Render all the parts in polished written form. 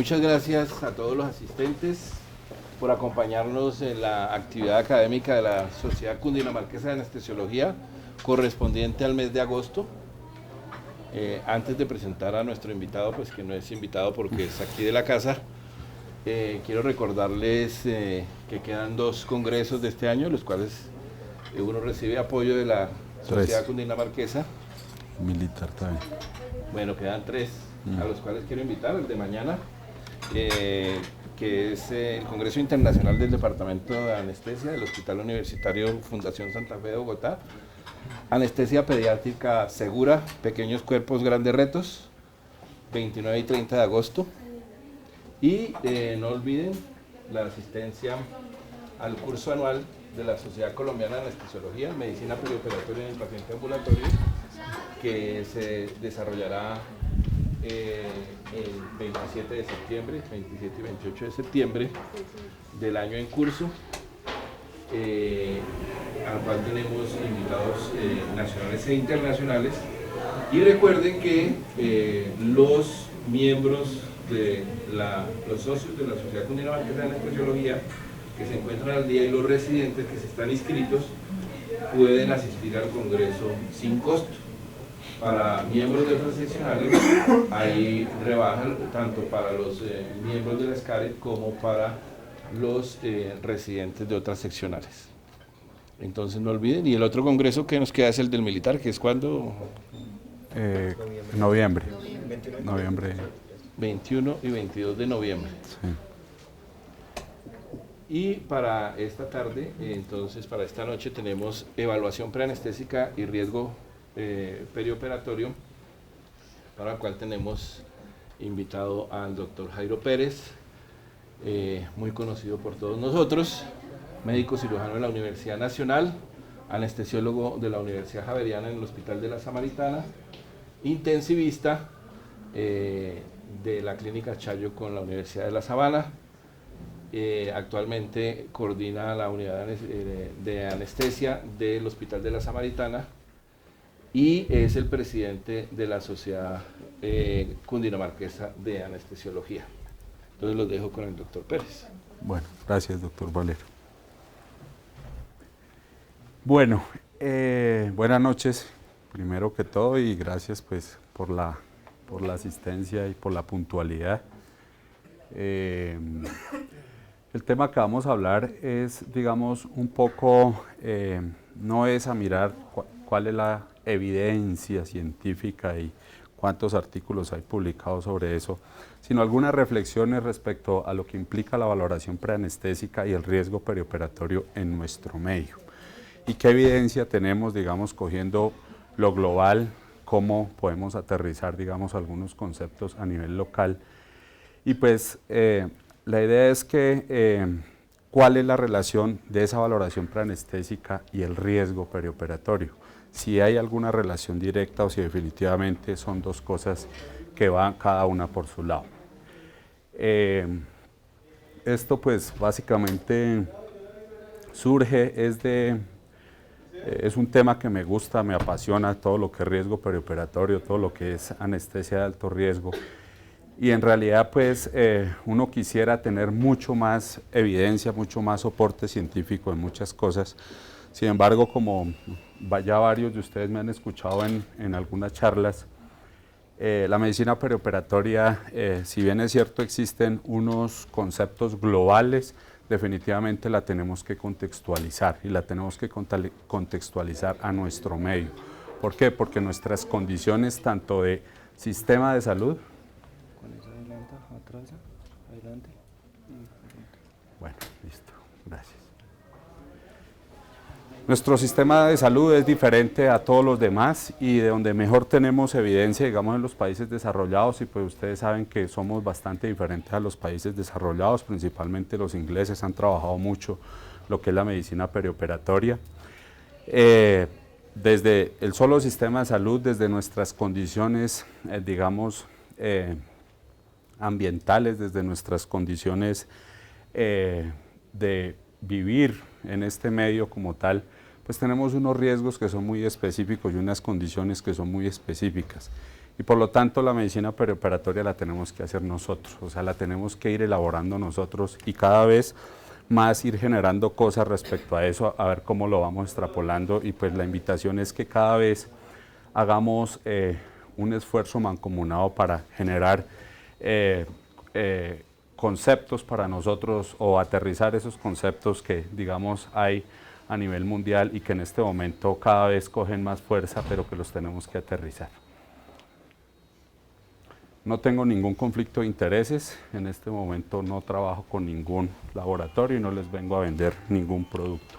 muchas gracias a todos los asistentes por acompañarnos en la actividad académica de la Sociedad Cundinamarquesa de Anestesiología correspondiente al mes de agosto. Antes de presentar a nuestro invitado, pues que no es invitado porque es aquí de la casa, quiero recordarles que quedan 2 congresos de este año, los cuales uno recibe apoyo de la Sociedad Cundinamarquesa. Militar también. Bueno, quedan 3 a los cuales quiero invitar, el de mañana, que es el Congreso Internacional del Departamento de Anestesia del Hospital Universitario Fundación Santa Fe de Bogotá. Anestesia pediátrica segura, pequeños cuerpos, grandes retos, 29 y 30 de agosto. Y no olviden la asistencia al curso anual de la Sociedad Colombiana de Anestesiología, Medicina Perioperatoria en el Paciente Ambulatorio, que se desarrollará el 27 de septiembre, 27 y 28 de septiembre del año en curso, al cual tenemos invitados nacionales e internacionales. Y recuerden que los miembros de los socios de la Sociedad Cundinamarquesa de Anestesiología que se encuentran al día y los residentes que se están inscritos pueden asistir al congreso sin costo. Para miembros de otras seccionales hay rebaja tanto para los miembros de la SCARET como para los residentes de otras seccionales. Entonces no olviden. Y el otro congreso que nos queda es el del militar, que es cuando... Noviembre. 21 y 22 de noviembre. Sí. Y para esta tarde, entonces para esta noche tenemos evaluación preanestésica y riesgo perioperatorio, para el cual tenemos invitado al doctor Jairo Pérez, muy conocido por todos nosotros, médico cirujano de la Universidad Nacional, anestesiólogo de la Universidad Javeriana en el Hospital de la Samaritana, intensivista de la Clínica Chayo con la Universidad de La Sabana. Actualmente coordina la unidad de anestesia del Hospital de la Samaritana y es el presidente de la Sociedad Cundinamarquesa de Anestesiología. Entonces los dejo con el doctor Pérez. Bueno, gracias, doctor Valero. Bueno, buenas noches, primero que todo, y gracias pues por la asistencia y por la puntualidad. El tema que vamos a hablar es, digamos, un poco, no es a mirar cuál es la evidencia científica y cuántos artículos hay publicados sobre eso, sino algunas reflexiones respecto a lo que implica la valoración preanestésica y el riesgo perioperatorio en nuestro medio. Y qué evidencia tenemos, digamos, cogiendo lo global, cómo podemos aterrizar, digamos, algunos conceptos a nivel local. Y pues la idea es que cuál es la relación de esa valoración preanestésica y el riesgo perioperatorio. Si hay alguna relación directa o si definitivamente son 2 cosas que van cada una por su lado. Esto pues básicamente surge, es un tema que me gusta, me apasiona, todo lo que es riesgo perioperatorio, todo lo que es anestesia de alto riesgo. Y en realidad pues uno quisiera tener mucho más evidencia, mucho más soporte científico en muchas cosas. Sin embargo, como ya varios de ustedes me han escuchado en algunas charlas, la medicina perioperatoria, si bien es cierto existen unos conceptos globales, definitivamente la tenemos que contextualizar y la tenemos que contextualizar a nuestro medio. ¿Por qué? Porque nuestras condiciones tanto de sistema de salud, adelante. Bueno, listo, gracias. Nuestro sistema de salud es diferente a todos los demás y de donde mejor tenemos evidencia, digamos, en los países desarrollados, y pues ustedes saben que somos bastante diferentes a los países desarrollados, principalmente los ingleses han trabajado mucho lo que es la medicina perioperatoria. Desde el solo sistema de salud, desde nuestras condiciones, digamos, ambientales, desde nuestras condiciones de vivir en este medio como tal, pues tenemos unos riesgos que son muy específicos y unas condiciones que son muy específicas. y por lo tanto la medicina perioperatoria la tenemos que hacer nosotros, o sea, la tenemos que ir elaborando nosotros y cada vez más ir generando cosas respecto a eso, a ver cómo lo vamos extrapolando, y pues la invitación es que cada vez hagamos un esfuerzo mancomunado para generar conceptos para nosotros o aterrizar esos conceptos que digamos hay a nivel mundial y que en este momento cada vez cogen más fuerza, pero que los tenemos que aterrizar. No tengo ningún conflicto de intereses, en este momento no trabajo con ningún laboratorio y no les vengo a vender ningún producto.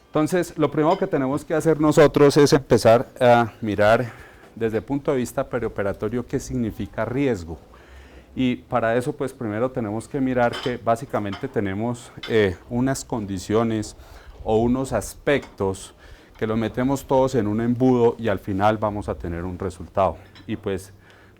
Entonces, lo primero que tenemos que hacer nosotros es empezar a mirar desde el punto de vista perioperatorio qué significa riesgo. Y para eso, pues primero tenemos que mirar que básicamente tenemos unas condiciones o unos aspectos que los metemos todos en un embudo y al final vamos a tener un resultado. Y pues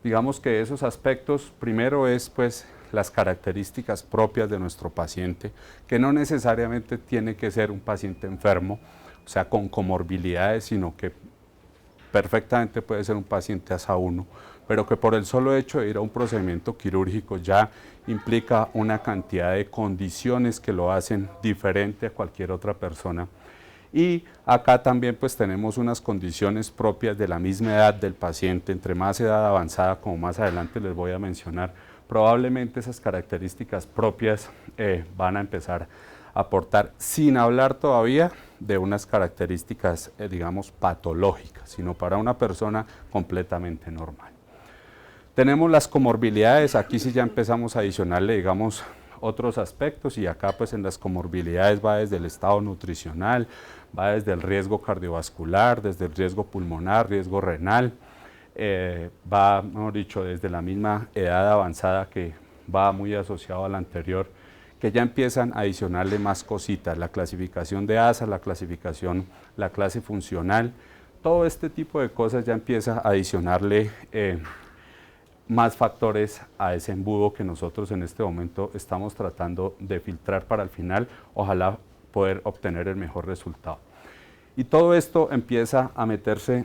digamos que esos aspectos, primero es pues las características propias de nuestro paciente, que no necesariamente tiene que ser un paciente enfermo, o sea, con comorbilidades, sino que perfectamente puede ser un paciente ASA 1, pero que por el solo hecho de ir a un procedimiento quirúrgico ya implica una cantidad de condiciones que lo hacen diferente a cualquier otra persona. Y acá también pues tenemos unas condiciones propias de la misma edad del paciente, entre más edad avanzada, como más adelante les voy a mencionar, probablemente esas características propias van a empezar a aportar, sin hablar todavía de unas características, digamos, patológicas, sino para una persona completamente normal. Tenemos las comorbilidades, aquí sí ya empezamos a adicionarle, digamos, otros aspectos, y acá pues en las comorbilidades va desde el estado nutricional, va desde el riesgo cardiovascular, desde el riesgo pulmonar, riesgo renal, va, mejor dicho, desde la misma edad avanzada que va muy asociado a la anterior, que ya empiezan a adicionarle más cositas, la clasificación de ASA, la clasificación, la clase funcional, todo este tipo de cosas ya empieza a adicionarle más factores a ese embudo que nosotros en este momento estamos tratando de filtrar para al final, ojalá poder obtener el mejor resultado. Y todo esto empieza a meterse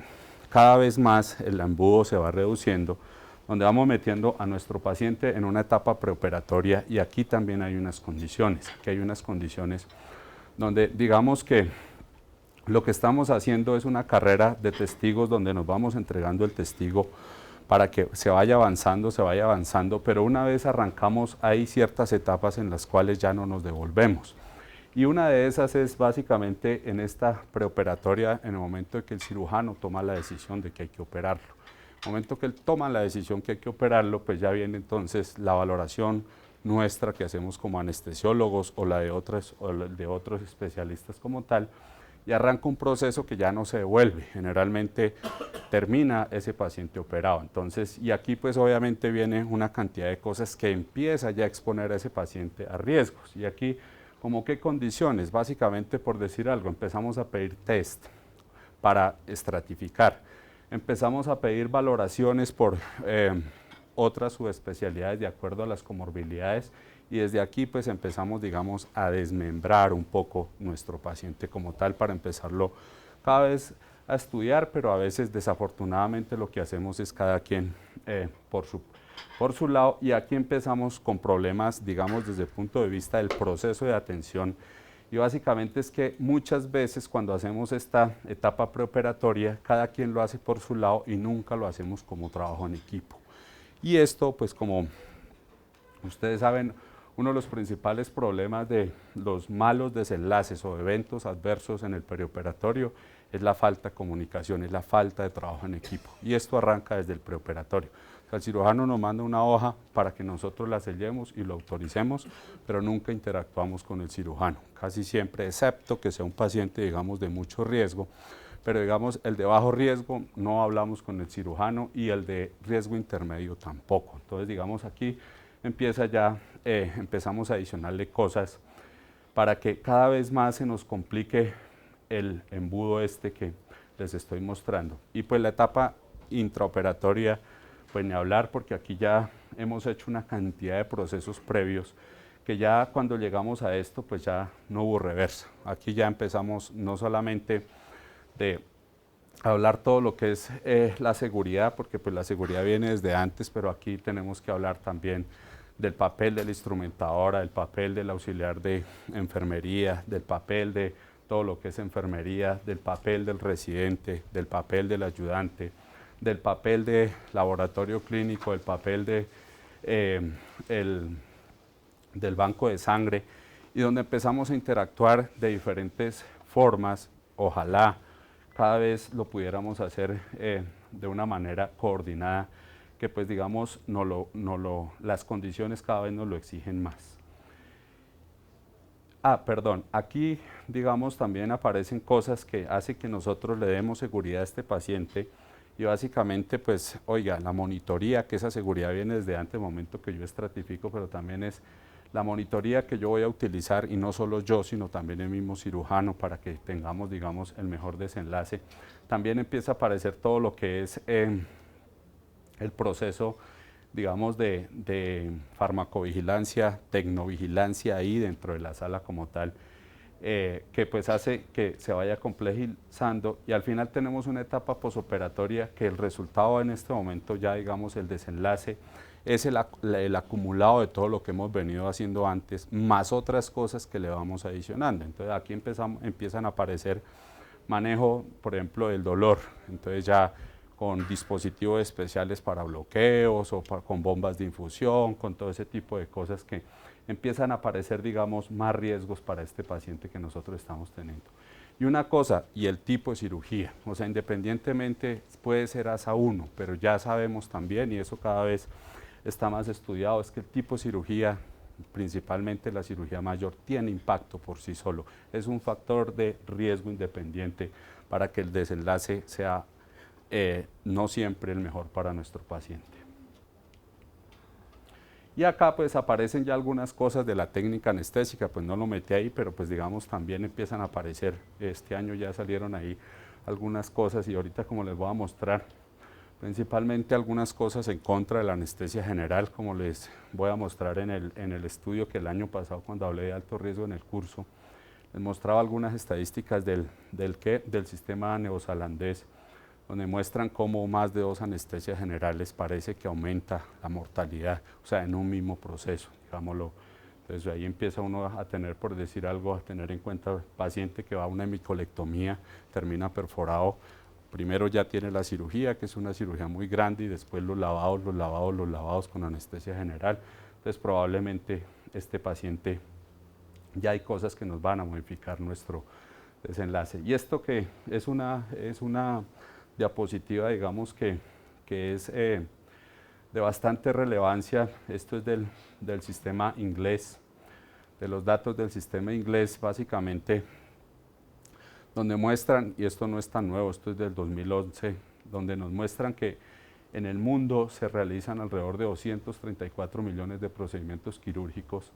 cada vez más, el embudo se va reduciendo, donde vamos metiendo a nuestro paciente en una etapa preoperatoria, y aquí también hay unas condiciones, donde digamos que lo que estamos haciendo es una carrera de testigos donde nos vamos entregando el testigo para que se vaya avanzando, pero una vez arrancamos hay ciertas etapas en las cuales ya no nos devolvemos. Y una de esas es básicamente en esta preoperatoria, en el momento en que el cirujano toma la decisión de que hay que operarlo. En el momento que él toma la decisión que hay que operarlo, pues ya viene entonces la valoración nuestra que hacemos como anestesiólogos o la de otros especialistas como tal, y arranca un proceso que ya no se devuelve, generalmente termina ese paciente operado. Entonces, y aquí pues obviamente viene una cantidad de cosas que empieza ya a exponer a ese paciente a riesgos, y aquí como qué condiciones, básicamente por decir algo, empezamos a pedir test para estratificar, empezamos a pedir valoraciones por otras subespecialidades de acuerdo a las comorbilidades, y desde aquí pues empezamos, digamos, a desmembrar un poco nuestro paciente como tal para empezarlo cada vez a estudiar, pero a veces desafortunadamente lo que hacemos es cada quien por su lado, y aquí empezamos con problemas, digamos, desde el punto de vista del proceso de atención, y básicamente es que muchas veces cuando hacemos esta etapa preoperatoria, cada quien lo hace por su lado y nunca lo hacemos como trabajo en equipo. Y esto, pues como ustedes saben, uno de los principales problemas de los malos desenlaces o eventos adversos en el perioperatorio es la falta de comunicación, es la falta de trabajo en equipo, y esto arranca desde el preoperatorio. O sea, el cirujano nos manda una hoja para que nosotros la sellemos y lo autoricemos, pero nunca interactuamos con el cirujano, casi siempre, excepto que sea un paciente, digamos, de mucho riesgo, pero digamos, el de bajo riesgo no hablamos con el cirujano, y el de riesgo intermedio tampoco. Entonces, digamos, aquí empieza ya, empezamos a adicionarle cosas para que cada vez más se nos complique el embudo este que les estoy mostrando. Y pues la etapa intraoperatoria, pues ni hablar, porque aquí ya hemos hecho una cantidad de procesos previos que ya cuando llegamos a esto, pues ya no hubo reversa. Aquí ya empezamos no solamente de hablar todo lo que es la seguridad, porque pues la seguridad viene desde antes, pero aquí tenemos que hablar también del papel de la instrumentadora, del papel del auxiliar de enfermería, del papel de todo lo que es enfermería, del papel del residente, del papel del ayudante, del papel de laboratorio clínico, del papel de, del banco de sangre, y donde empezamos a interactuar de diferentes formas. Ojalá cada vez lo pudiéramos hacer de una manera coordinada, que pues digamos las condiciones cada vez nos lo exigen más. Perdón, aquí digamos también aparecen cosas que hacen que nosotros le demos seguridad a este paciente, y básicamente pues oiga, la monitoría, que esa seguridad viene desde antes del momento que yo estratifico, pero también es la monitoría que yo voy a utilizar, y no solo yo, sino también el mismo cirujano, para que tengamos, digamos, el mejor desenlace. También empieza a aparecer todo lo que es el proceso, digamos, de farmacovigilancia, tecnovigilancia ahí dentro de la sala como tal, que pues hace que se vaya complejizando, y al final tenemos una etapa posoperatoria que el resultado en este momento, ya digamos el desenlace, es el acumulado de todo lo que hemos venido haciendo antes, más otras cosas que le vamos adicionando. Entonces aquí empiezan a aparecer manejo, por ejemplo, del dolor, entonces ya con dispositivos especiales para bloqueos o con bombas de infusión, con todo ese tipo de cosas que empiezan a aparecer, digamos, más riesgos para este paciente que nosotros estamos teniendo. Y una cosa, y el tipo de cirugía, o sea, independientemente puede ser ASA 1, pero ya sabemos también, y eso cada vez está más estudiado, es que el tipo de cirugía, principalmente la cirugía mayor, tiene impacto por sí solo. Es un factor de riesgo independiente para que el desenlace sea no siempre el mejor para nuestro paciente. Y acá pues aparecen ya algunas cosas de la técnica anestésica, pues no lo metí ahí, pero pues digamos también empiezan a aparecer, este año ya salieron ahí algunas cosas, y ahorita como les voy a mostrar, principalmente algunas cosas en contra de la anestesia general, como les voy a mostrar en el estudio que el año pasado, cuando hablé de alto riesgo en el curso, les mostraba algunas estadísticas del sistema neozelandés, donde muestran cómo más de 2 anestesias generales parece que aumenta la mortalidad, o sea, en un mismo proceso, digámoslo. Entonces ahí empieza uno a tener, por decir algo, a tener en cuenta el paciente que va a una hemicolectomía, termina perforado, primero ya tiene la cirugía, que es una cirugía muy grande, y después los lavados con anestesia general. Entonces probablemente este paciente ya hay cosas que nos van a modificar nuestro desenlace. Y esto que es una diapositiva, digamos, que es de bastante relevancia. Esto es del sistema inglés, de los datos del sistema inglés, básicamente, donde muestran, y esto no es tan nuevo, esto es del 2011, donde nos muestran que en el mundo se realizan alrededor de 234 millones de procedimientos quirúrgicos,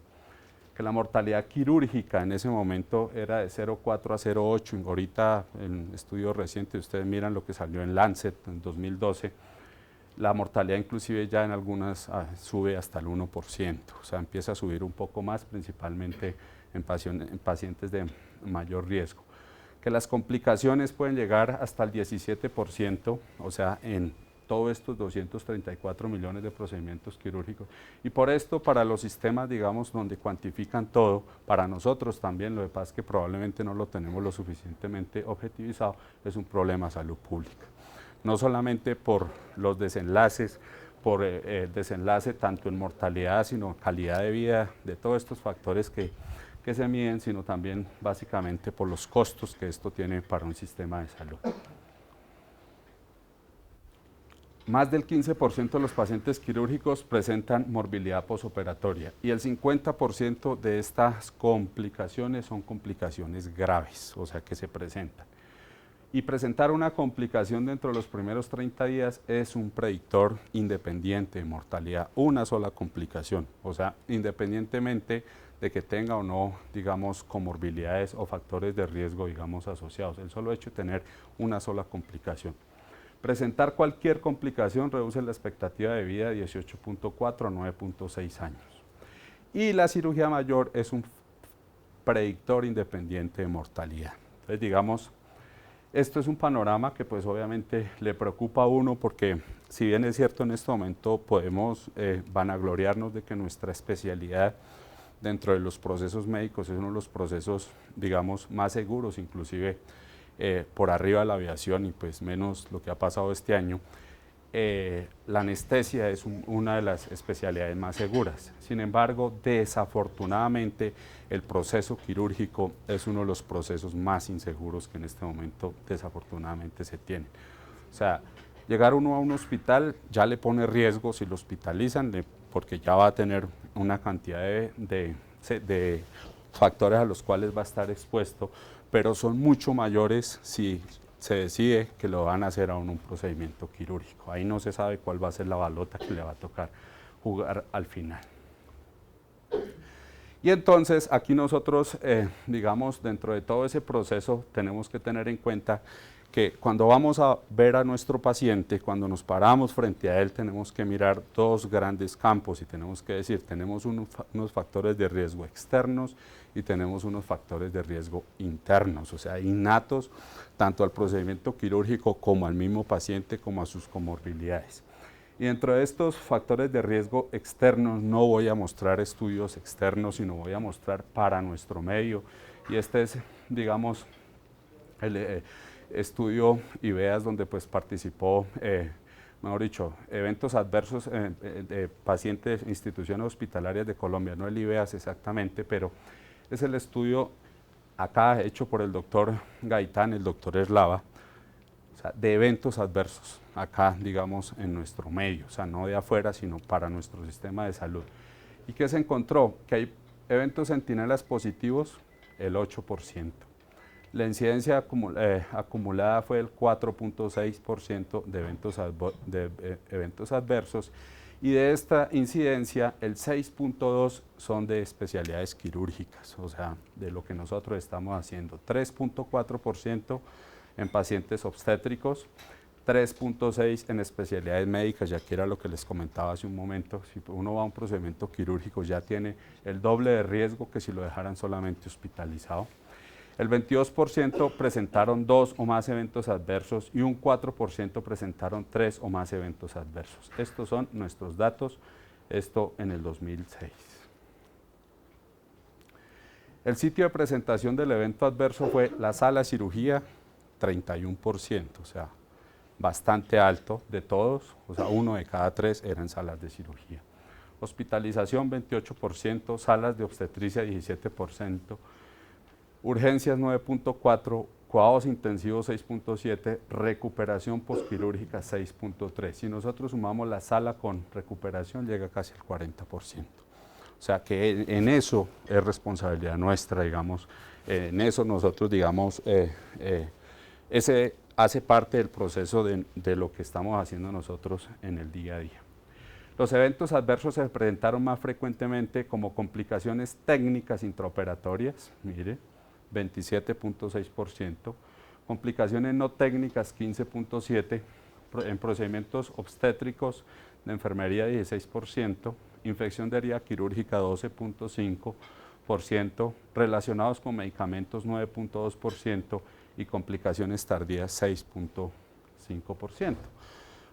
que la mortalidad quirúrgica en ese momento era de 0,4 a 0,8, ahorita en estudios recientes ustedes miran lo que salió en Lancet en 2012, la mortalidad inclusive ya en algunas sube hasta el 1%, o sea, empieza a subir un poco más, principalmente en pacientes de mayor riesgo. Que las complicaciones pueden llegar hasta el 17%, o sea, en todos estos 234 millones de procedimientos quirúrgicos. Y por esto, para los sistemas, digamos, donde cuantifican todo, para nosotros también, lo que pasa es que probablemente no lo tenemos lo suficientemente objetivizado, es un problema de salud pública. No solamente por los desenlaces, por el desenlace tanto en mortalidad, sino calidad de vida, de todos estos factores que se miden, sino también básicamente por los costos que esto tiene para un sistema de salud. Más del 15% de los pacientes quirúrgicos presentan morbilidad posoperatoria, y el 50% de estas complicaciones son complicaciones graves, o sea que se presentan. Y presentar una complicación dentro de los primeros 30 días es un predictor independiente de mortalidad, una sola complicación, o sea, independientemente de que tenga o no, digamos, comorbilidades o factores de riesgo, digamos, asociados. El solo hecho de tener una sola complicación. Presentar cualquier complicación reduce la expectativa de vida de 18.4 a 9.6 años. Y la cirugía mayor es un predictor independiente de mortalidad. Entonces, digamos, Esto es un panorama que pues obviamente le preocupa a uno porque si bien es cierto en este momento podemos vanagloriarnos de que nuestra especialidad dentro de los procesos médicos es uno de los procesos, digamos, más seguros, inclusive por arriba de la aviación y pues menos lo que ha pasado este año. La anestesia es una de las especialidades más seguras. Sin embargo, desafortunadamente, el proceso quirúrgico es uno de los procesos más inseguros que en este momento desafortunadamente se tienen. O sea, llegar uno a un hospital ya le pone riesgo si lo hospitalizan, porque ya va a tener una cantidad de factores a los cuales va a estar expuesto, pero son mucho mayores si se decide que lo van a hacer a un procedimiento quirúrgico. Ahí no se sabe cuál va a ser la balota que le va a tocar jugar al final. Y entonces aquí nosotros, digamos, dentro de todo ese proceso tenemos que tener en cuenta que cuando vamos a ver a nuestro paciente, cuando nos paramos frente a él, tenemos que mirar dos grandes campos y tenemos que decir, tenemos unos factores de riesgo externos y tenemos unos factores de riesgo internos, o sea, innatos tanto al procedimiento quirúrgico como al mismo paciente, como a sus comorbilidades. Y dentro de estos factores de riesgo externos no voy a mostrar estudios externos, sino voy a mostrar para nuestro medio. Y este es, digamos, el estudio IVEAS donde pues participó, mejor dicho, eventos adversos de pacientes, instituciones hospitalarias de Colombia, no el IVEAS exactamente, pero es el estudio acá hecho por el doctor Gaitán, el doctor Eslava, o sea, de eventos adversos, acá digamos en nuestro medio, o sea, no de afuera, sino para nuestro sistema de salud. ¿Y qué se encontró? Que hay eventos centinelas positivos, el 8%. La incidencia acumulada fue el 4.6% de eventos adversos y de esta incidencia el 6.2% son de especialidades quirúrgicas, o sea, de lo que nosotros estamos haciendo. 3.4% en pacientes obstétricos, 3.6% en especialidades médicas, ya que era lo que les comentaba hace un momento. Si uno va a un procedimiento quirúrgico ya tiene el doble de riesgo que si lo dejaran solamente hospitalizado. El 22% presentaron 2 o más eventos adversos y un 4% presentaron 3 o más eventos adversos. Estos son nuestros datos, esto en el 2006. El sitio de presentación del evento adverso fue la sala de cirugía, 31%, o sea, bastante alto de todos, o sea, 1 de cada 3 eran salas de cirugía. Hospitalización, 28%, salas de obstetricia, 17%, urgencias 9.4, cuidados intensivos 6.7, recuperación postquirúrgica 6.3. Si nosotros sumamos la sala con recuperación llega casi al 40%. O sea que en eso es responsabilidad nuestra, digamos, en eso nosotros, digamos, ese hace parte del proceso de lo que estamos haciendo nosotros en el día a día. Los eventos adversos se presentaron más frecuentemente como complicaciones técnicas intraoperatorias, mire, 27.6%, complicaciones no técnicas 15.7%, en procedimientos obstétricos de enfermería 16%, infección de herida quirúrgica 12.5%, relacionados con medicamentos 9.2% y complicaciones tardías 6.5%.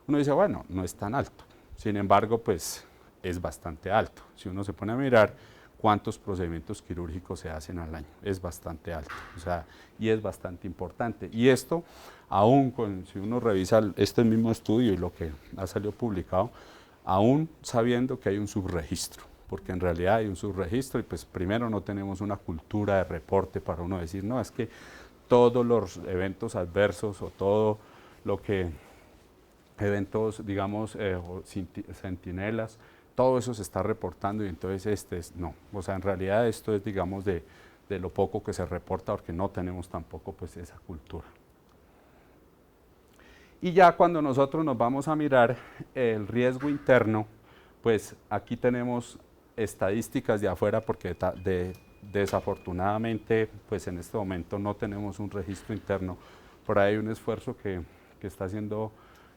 Uno dice, bueno, no es tan alto, sin embargo, pues es bastante alto. Si uno se pone a mirar cuántos procedimientos quirúrgicos se hacen al año, es bastante alto, o sea, y es bastante importante. Y esto, aún si uno revisa este mismo estudio y lo que ha salido publicado, aún sabiendo que hay un subregistro, porque en realidad hay un subregistro y pues primero no tenemos una cultura de reporte para uno decir, no, es que todos los eventos adversos o todo lo que, eventos, digamos, centinelas, todo eso se está reportando y entonces no, o sea, en realidad esto es, digamos, de lo poco que se reporta porque no tenemos tampoco pues esa cultura. Y ya cuando nosotros nos vamos a mirar el riesgo interno, pues aquí tenemos estadísticas de afuera porque desafortunadamente pues en este momento no tenemos un registro interno. Por ahí hay un esfuerzo que está haciendo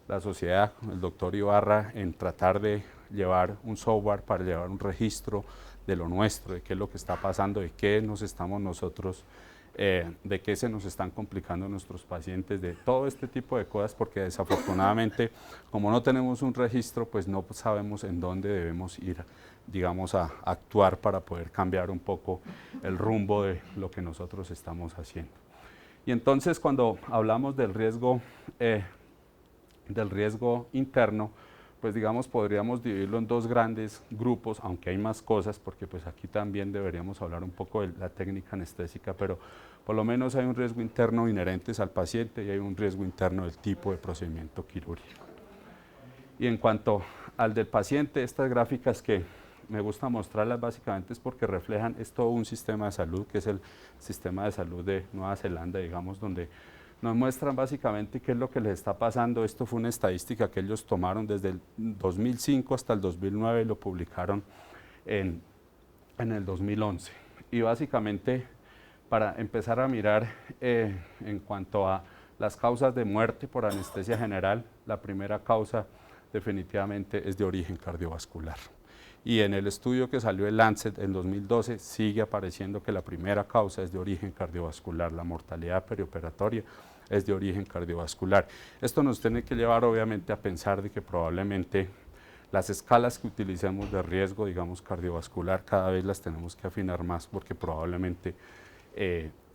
la sociedad, el doctor Ibarra, en tratar de llevar un software para llevar un registro de lo nuestro, de qué es lo que está pasando, de qué nos estamos nosotros de qué se nos están complicando nuestros pacientes, de todo este tipo de cosas, porque desafortunadamente, como no tenemos un registro, pues no sabemos en dónde debemos ir, digamos, a actuar para poder cambiar un poco el rumbo de lo que nosotros estamos haciendo. Y entonces, cuando hablamos del riesgo interno, pues digamos podríamos dividirlo en dos grandes grupos, aunque hay más cosas, porque pues aquí también deberíamos hablar un poco de la técnica anestésica, pero por lo menos hay un riesgo interno inherente al paciente y hay un riesgo interno del tipo de procedimiento quirúrgico. Y en cuanto al del paciente, estas gráficas que me gusta mostrarlas básicamente es porque reflejan, es todo un sistema de salud, que es el sistema de salud de Nueva Zelanda, digamos, donde nos muestran básicamente qué es lo que les está pasando. Esto fue una estadística que ellos tomaron desde el 2005 hasta el 2009 y lo publicaron en el 2011. Y básicamente, para empezar a mirar en cuanto a las causas de muerte por anestesia general, la primera causa definitivamente es de origen cardiovascular. Y en el estudio que salió el Lancet en 2012 sigue apareciendo que la primera causa es de origen cardiovascular, la mortalidad perioperatoria es de origen cardiovascular. Esto nos tiene que llevar obviamente a pensar de que probablemente las escalas que utilicemos de riesgo, digamos cardiovascular, cada vez las tenemos que afinar más porque probablemente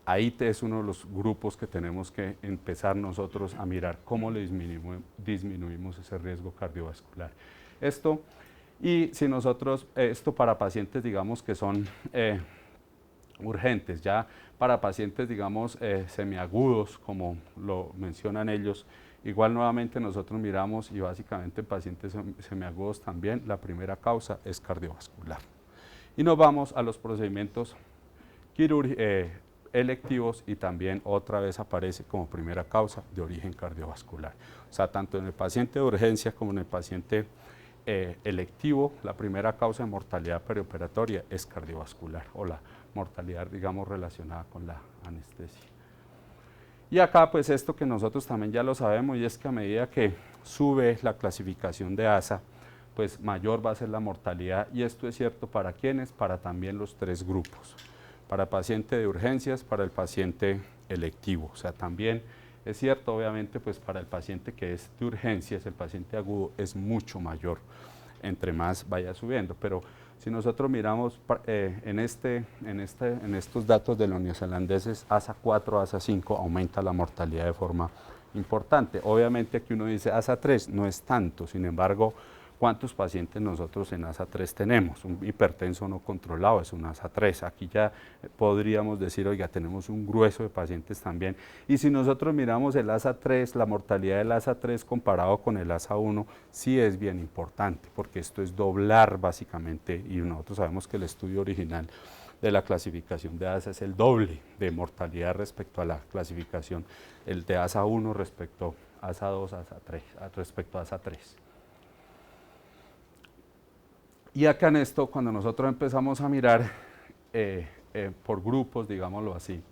ahí es uno de los grupos que tenemos que empezar nosotros a mirar cómo le disminuimos ese riesgo cardiovascular. Y si nosotros, esto para pacientes digamos que son urgentes, ya para pacientes digamos semiagudos, como lo mencionan ellos, igual nuevamente nosotros miramos y básicamente en pacientes semiagudos también la primera causa es cardiovascular. Y nos vamos a los procedimientos electivos y también otra vez aparece como primera causa de origen cardiovascular. O sea, tanto en el paciente de urgencia como en el paciente electivo, la primera causa de mortalidad perioperatoria es cardiovascular o la mortalidad, digamos, relacionada con la anestesia. Y acá, pues esto que nosotros también ya lo sabemos, y es que a medida que sube la clasificación de ASA, pues mayor va a ser la mortalidad, y esto es cierto para quienes, para también los tres grupos, para el paciente de urgencias, para el paciente electivo, o sea, también es cierto, obviamente, pues para el paciente que es de urgencias, el paciente agudo es mucho mayor, entre más vaya subiendo, pero si nosotros miramos en estos datos de los neozelandeses, ASA 4, ASA 5 aumenta la mortalidad de forma importante. Obviamente aquí uno dice ASA 3, no es tanto, sin embargo, ¿cuántos pacientes nosotros en ASA 3 tenemos? Un hipertenso no controlado es un ASA 3. Aquí ya podríamos decir, oiga, tenemos un grueso de pacientes también. Y si nosotros miramos el ASA 3, la mortalidad del ASA 3 comparado con el ASA 1, sí es bien importante, porque esto es doblar básicamente, y nosotros sabemos que el estudio original de la clasificación de ASA es el doble de mortalidad respecto a la clasificación, el de ASA 1 respecto a ASA 2, ASA 3, respecto a ASA 3. Y acá en esto, cuando nosotros empezamos a mirar por grupos, digámoslo así,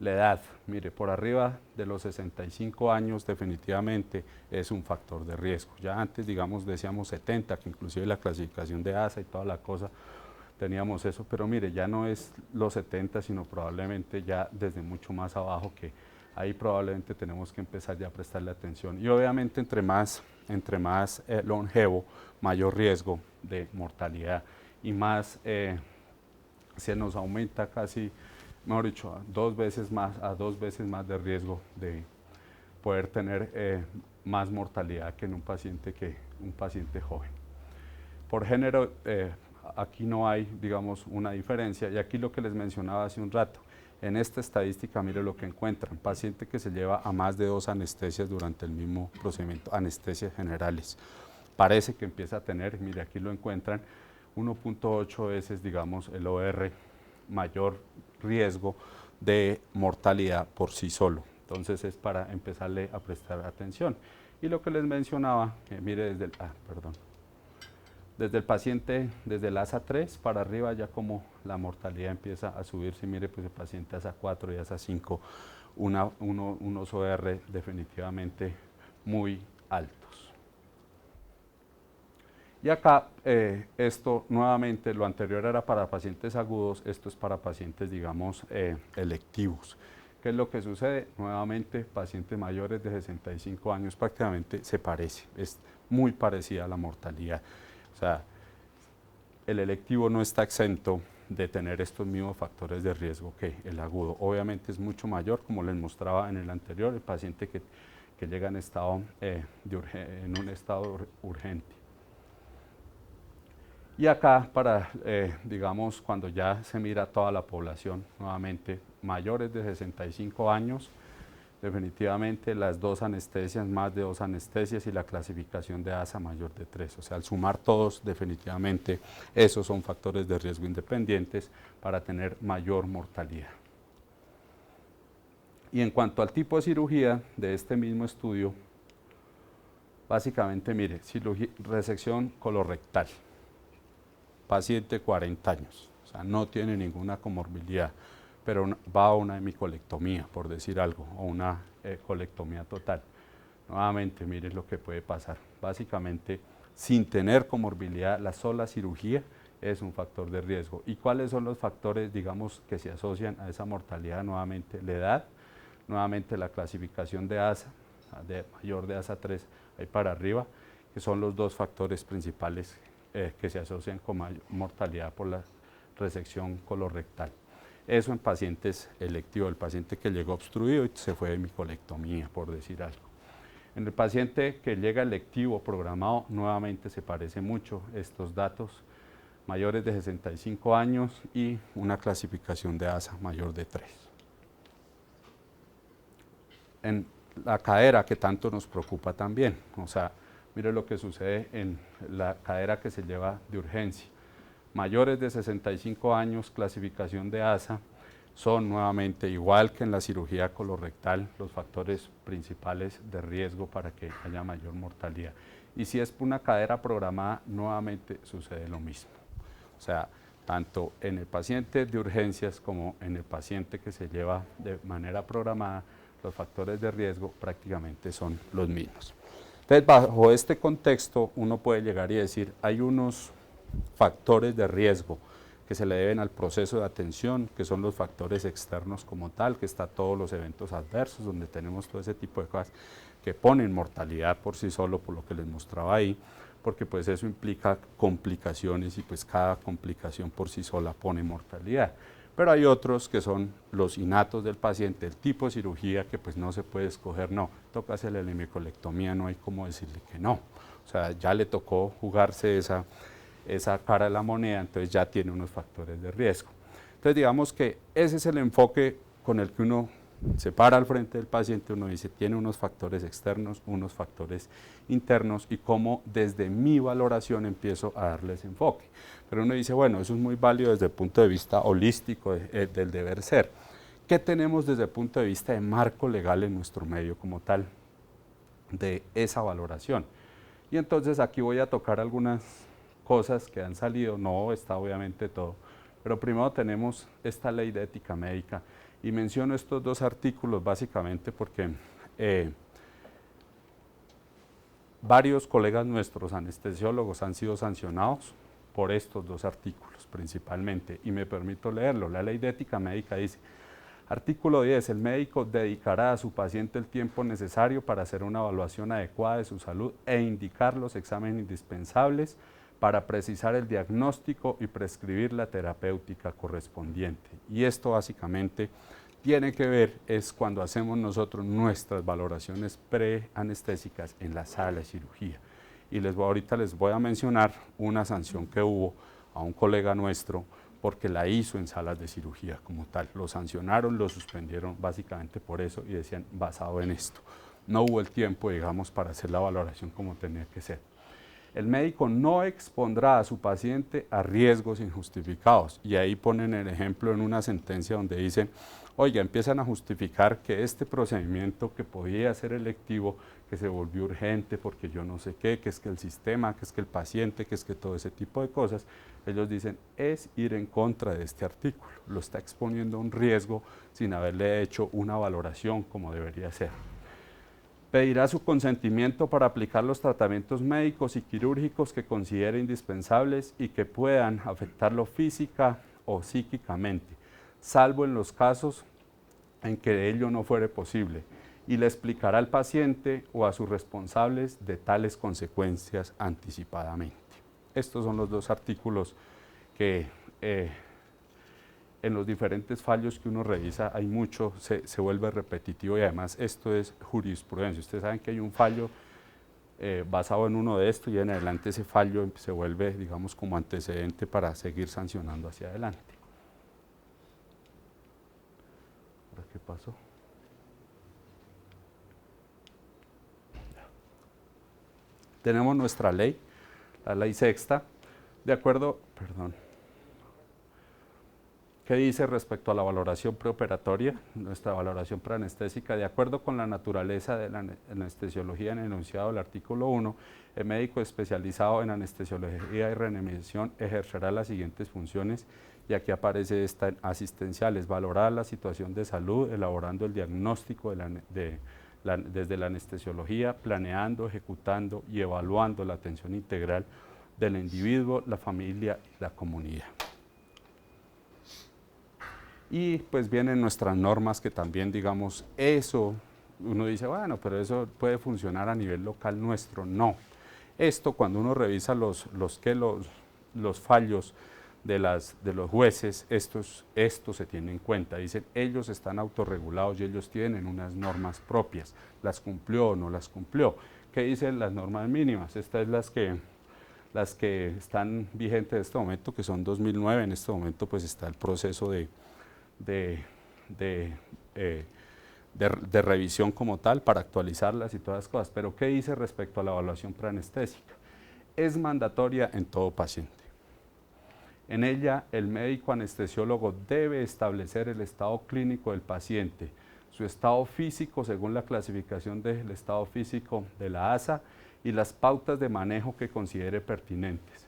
la edad, mire, por arriba de los 65 años definitivamente es un factor de riesgo. Ya antes, digamos, decíamos 70, que inclusive la clasificación de ASA y toda la cosa, teníamos eso, pero mire, ya no es los 70, sino probablemente ya desde mucho más abajo, que ahí probablemente tenemos que empezar ya a prestarle atención. Y obviamente entre más longevo, mayor riesgo de mortalidad y más se nos aumenta casi, mejor dicho, a dos veces más de riesgo de poder tener más mortalidad que en un paciente joven. Por género, aquí no hay, digamos, una diferencia, y aquí lo que les mencionaba hace un rato, en esta estadística, mire lo que encuentran, paciente que se lleva a más de 2 anestesias durante el mismo procedimiento, anestesias generales, parece que empieza a tener, mire aquí lo encuentran, 1.8 veces, digamos, el OR, mayor riesgo de mortalidad por sí solo. Entonces es para empezarle a prestar atención. Y lo que les mencionaba, mire desde el paciente, desde el ASA 3 para arriba, ya como la mortalidad empieza a subirse, mire, pues el paciente ASA 4 y ASA 5, unos OR definitivamente muy altos. Y acá, esto nuevamente, lo anterior era para pacientes agudos, esto es para pacientes, digamos, electivos. ¿Qué es lo que sucede? Nuevamente, pacientes mayores de 65 años prácticamente se parece, es muy parecida a la mortalidad. O sea, el electivo no está exento de tener estos mismos factores de riesgo que el agudo. Obviamente es mucho mayor, como les mostraba en el anterior, el paciente que llega en, en un estado urgente. Y acá, digamos, cuando ya se mira toda la población, nuevamente, mayores de 65 años, definitivamente las 2 anestesias, más de 2 anestesias y la clasificación de ASA mayor de 3. O sea, al sumar todos, definitivamente, esos son factores de riesgo independientes para tener mayor mortalidad. Y en cuanto al tipo de cirugía de este mismo estudio, básicamente, mire, resección colorectal. Paciente 40 años, o sea, no tiene ninguna comorbilidad, pero va a una hemicolectomía, por decir algo, o una colectomía total. Nuevamente, miren lo que puede pasar. Básicamente, sin tener comorbilidad, la sola cirugía es un factor de riesgo. ¿Y cuáles son los factores, digamos, que se asocian a esa mortalidad? Nuevamente, la edad, nuevamente la clasificación de ASA, de mayor de ASA 3, ahí para arriba, que son los 2 factores principales que se asocian con mayor mortalidad por la resección colorectal. Eso en pacientes electivos, el paciente que llegó obstruido y se fue de hemicolectomía, por decir algo. En el paciente que llega electivo programado, nuevamente se parece mucho estos datos, mayores de 65 años y una clasificación de ASA mayor de 3. En la cadera, que tanto nos preocupa también, o sea, mire lo que sucede en la cadera que se lleva de urgencia. Mayores de 65 años, clasificación de ASA, son nuevamente, igual que en la cirugía colorectal, los factores principales de riesgo para que haya mayor mortalidad. Y si es una cadera programada, nuevamente sucede lo mismo. O sea, tanto en el paciente de urgencias como en el paciente que se lleva de manera programada, los factores de riesgo prácticamente son los mismos. Entonces, bajo este contexto, uno puede llegar y decir, hay unos factores de riesgo que se le deben al proceso de atención, que son los factores externos como tal, que está todos los eventos adversos, donde tenemos todo ese tipo de cosas que ponen mortalidad por sí solo, por lo que les mostraba ahí, porque pues eso implica complicaciones y pues cada complicación por sí sola pone mortalidad. Pero hay otros que son los innatos del paciente, el tipo de cirugía que pues no se puede escoger, no, toca hacerle la hemicolectomía, no hay cómo decirle que no. O sea, ya le tocó jugarse esa cara de la moneda, entonces ya tiene unos factores de riesgo. Entonces digamos que ese es el enfoque con el que uno se para al frente del paciente, uno dice, tiene unos factores externos, unos factores internos y cómo desde mi valoración empiezo a darle ese enfoque. Pero uno dice, bueno, eso es muy válido desde el punto de vista holístico del deber ser. ¿Qué tenemos desde el punto de vista de marco legal en nuestro medio como tal de esa valoración? Y entonces aquí voy a tocar algunas cosas que han salido, no está obviamente todo, pero primero tenemos esta ley de ética médica y menciono estos 2 artículos básicamente porque varios colegas nuestros anestesiólogos han sido sancionados por estos 2 artículos principalmente y me permito leerlo. La ley de ética médica dice, artículo 10, el médico dedicará a su paciente el tiempo necesario para hacer una evaluación adecuada de su salud e indicar los exámenes indispensables para precisar el diagnóstico y prescribir la terapéutica correspondiente. Y esto básicamente tiene que ver es cuando hacemos nosotros nuestras valoraciones preanestésicas en la sala de cirugía. Y ahorita les voy a mencionar una sanción que hubo a un colega nuestro porque la hizo en salas de cirugía como tal. Lo sancionaron, lo suspendieron básicamente por eso y decían basado en esto. No hubo el tiempo, digamos, para hacer la valoración como tenía que ser. El médico no expondrá a su paciente a riesgos injustificados. Y ahí ponen el ejemplo en una sentencia donde dicen, oiga, empiezan a justificar que este procedimiento que podía ser electivo, que se volvió urgente porque yo no sé qué, que es que el sistema, que es que el paciente, que es que todo ese tipo de cosas, ellos dicen, es ir en contra de este artículo. Lo está exponiendo a un riesgo sin haberle hecho una valoración como debería ser. Pedirá su consentimiento para aplicar los tratamientos médicos y quirúrgicos que considere indispensables y que puedan afectarlo física o psíquicamente, salvo en los casos en que ello no fuere posible, y le explicará al paciente o a sus responsables de tales consecuencias anticipadamente. Estos son los dos artículos que en los diferentes fallos que uno revisa hay mucho, se vuelve repetitivo y además esto es jurisprudencia. Ustedes saben que hay un fallo basado en uno de estos y en adelante ese fallo se vuelve, digamos, como antecedente para seguir sancionando hacia adelante. ¿Ahora qué pasó? Tenemos nuestra ley, la ley sexta, de acuerdo, ¿qué dice respecto a la valoración preoperatoria? Nuestra valoración preanestésica, de acuerdo con la naturaleza de la anestesiología en el enunciado del artículo 1, el médico especializado en anestesiología y reanimación ejercerá las siguientes funciones, y aquí aparece esta: asistenciales, valorar la situación de salud, elaborando el diagnóstico desde la anestesiología, planeando, ejecutando y evaluando la atención integral del individuo, la familia y la comunidad. Y pues vienen nuestras normas que también, digamos, eso, uno dice, bueno, pero eso puede funcionar a nivel local nuestro. No. Esto, cuando uno revisa los fallos de los jueces, esto se tiene en cuenta. Dicen, ellos están autorregulados y ellos tienen unas normas propias. ¿Las cumplió o no las cumplió? ¿Qué dicen las normas mínimas? Estas es las que están vigentes en este momento, que son 2009. En este momento pues está el proceso de revisión como tal para actualizarlas y todas las cosas. Pero ¿qué dice respecto a la evaluación preanestésica? Es mandatoria en todo paciente. En ella, el médico anestesiólogo debe establecer el estado clínico del paciente, su estado físico según la clasificación del estado físico de la ASA y las pautas de manejo que considere pertinentes.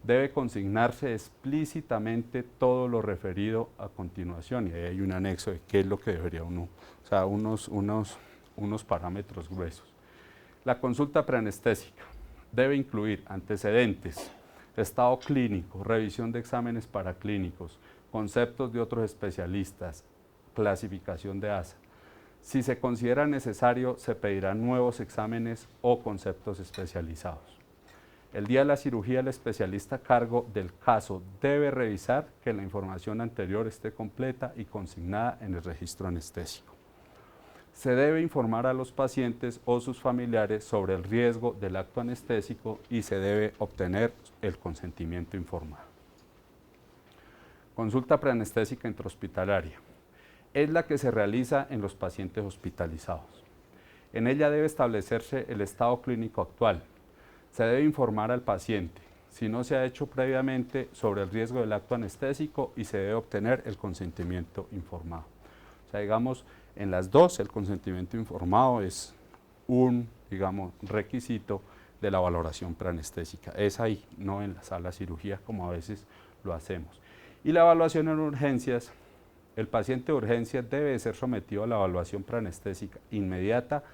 Debe consignarse explícitamente todo lo referido a continuación, y ahí hay un anexo de qué es lo que debería uno, o sea, unos parámetros gruesos. La consulta preanestésica debe incluir antecedentes, estado clínico, revisión de exámenes paraclínicos, conceptos de otros especialistas, clasificación de ASA. Si se considera necesario, se pedirán nuevos exámenes o conceptos especializados. El día de la cirugía, el especialista a cargo del caso debe revisar que la información anterior esté completa y consignada en el registro anestésico. Se debe informar a los pacientes o sus familiares sobre el riesgo del acto anestésico y se debe obtener el consentimiento informado. Consulta preanestésica intrahospitalaria. Es la que se realiza en los pacientes hospitalizados. En ella debe establecerse el estado clínico actual. Se debe informar al paciente, si no se ha hecho previamente, sobre el riesgo del acto anestésico y se debe obtener el consentimiento informado. O sea, digamos, en las dos el consentimiento informado es un, digamos, requisito de la valoración preanestésica. Es ahí, no en la sala de cirugía como a veces lo hacemos. Y la evaluación en urgencias, el paciente de urgencias debe ser sometido a la evaluación preanestésica inmediata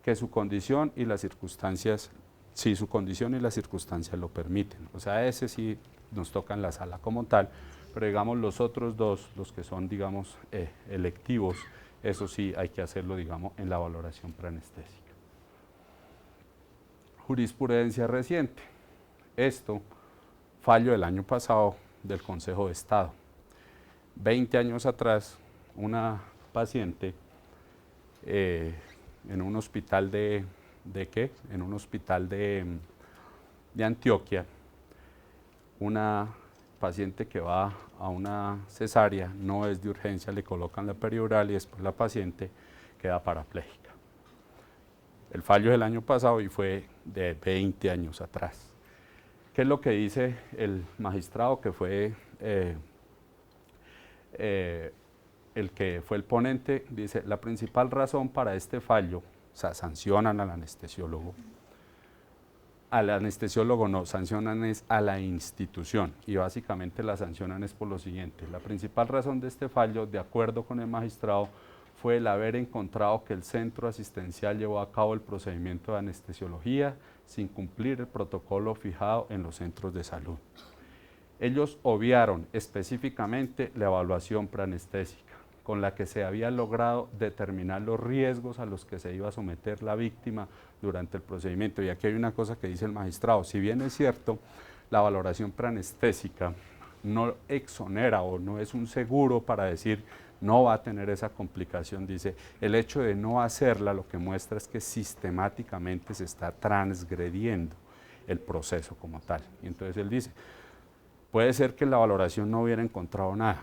que su condición y las circunstancias, si su condición y las circunstancias lo permiten. O sea, ese sí nos toca en la sala como tal, pero digamos los otros dos, los que son, digamos, electivos, eso sí hay que hacerlo, digamos, en la valoración preanestésica. Jurisprudencia reciente. Esto, fallo del año pasado del Consejo de Estado. 20 años atrás, una paciente en un hospital en un hospital de Antioquia, una paciente que va a una cesárea, no es de urgencia, le colocan la peridural y después la paciente queda parapléjica. El fallo del año pasado y fue de 20 años atrás. ¿Qué es lo que dice el magistrado que fue el que fue el ponente? Dice, la principal razón para este fallo, o sea, sancionan al anestesiólogo no, sancionan es a la institución y básicamente la sancionan es por lo siguiente. La principal razón de este fallo, de acuerdo con el magistrado, fue el haber encontrado que el centro asistencial llevó a cabo el procedimiento de anestesiología sin cumplir el protocolo fijado en los centros de salud. Ellos obviaron específicamente la evaluación preanestésica, con la que se había logrado determinar los riesgos a los que se iba a someter la víctima durante el procedimiento. Y aquí hay una cosa que dice el magistrado: si bien es cierto, la valoración preanestésica no exonera o no es un seguro para decir no va a tener esa complicación, dice, el hecho de no hacerla lo que muestra es que sistemáticamente se está transgrediendo el proceso como tal. Y entonces él dice, puede ser que la valoración no hubiera encontrado nada,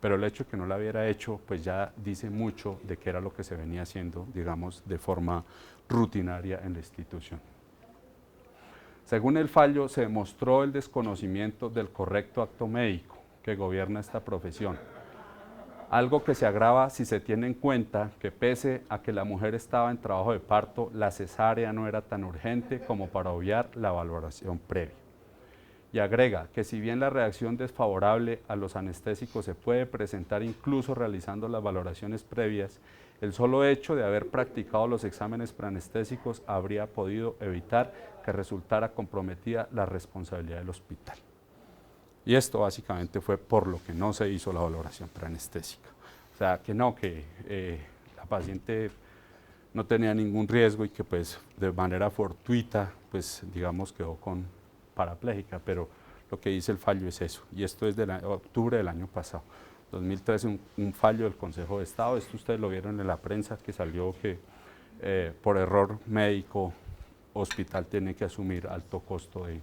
pero el hecho de que no la hubiera hecho, pues ya dice mucho de qué era lo que se venía haciendo, digamos, de forma rutinaria en la institución. Según el fallo, se demostró el desconocimiento del correcto acto médico que gobierna esta profesión, algo que se agrava si se tiene en cuenta que pese a que la mujer estaba en trabajo de parto, la cesárea no era tan urgente como para obviar la valoración previa. Y agrega que si bien la reacción desfavorable a los anestésicos se puede presentar incluso realizando las valoraciones previas, el solo hecho de haber practicado los exámenes preanestésicos habría podido evitar que resultara comprometida la responsabilidad del hospital. Y esto básicamente fue por lo que no se hizo la valoración preanestésica. O sea, que no, que la paciente no tenía ningún riesgo y que pues de manera fortuita, pues digamos quedó con parapléjica, pero lo que dice el fallo es eso, y esto es de octubre del año pasado, 2013, un fallo del Consejo de Estado. Esto ustedes lo vieron en la prensa, que salió que por error médico, hospital tiene que asumir alto costo de...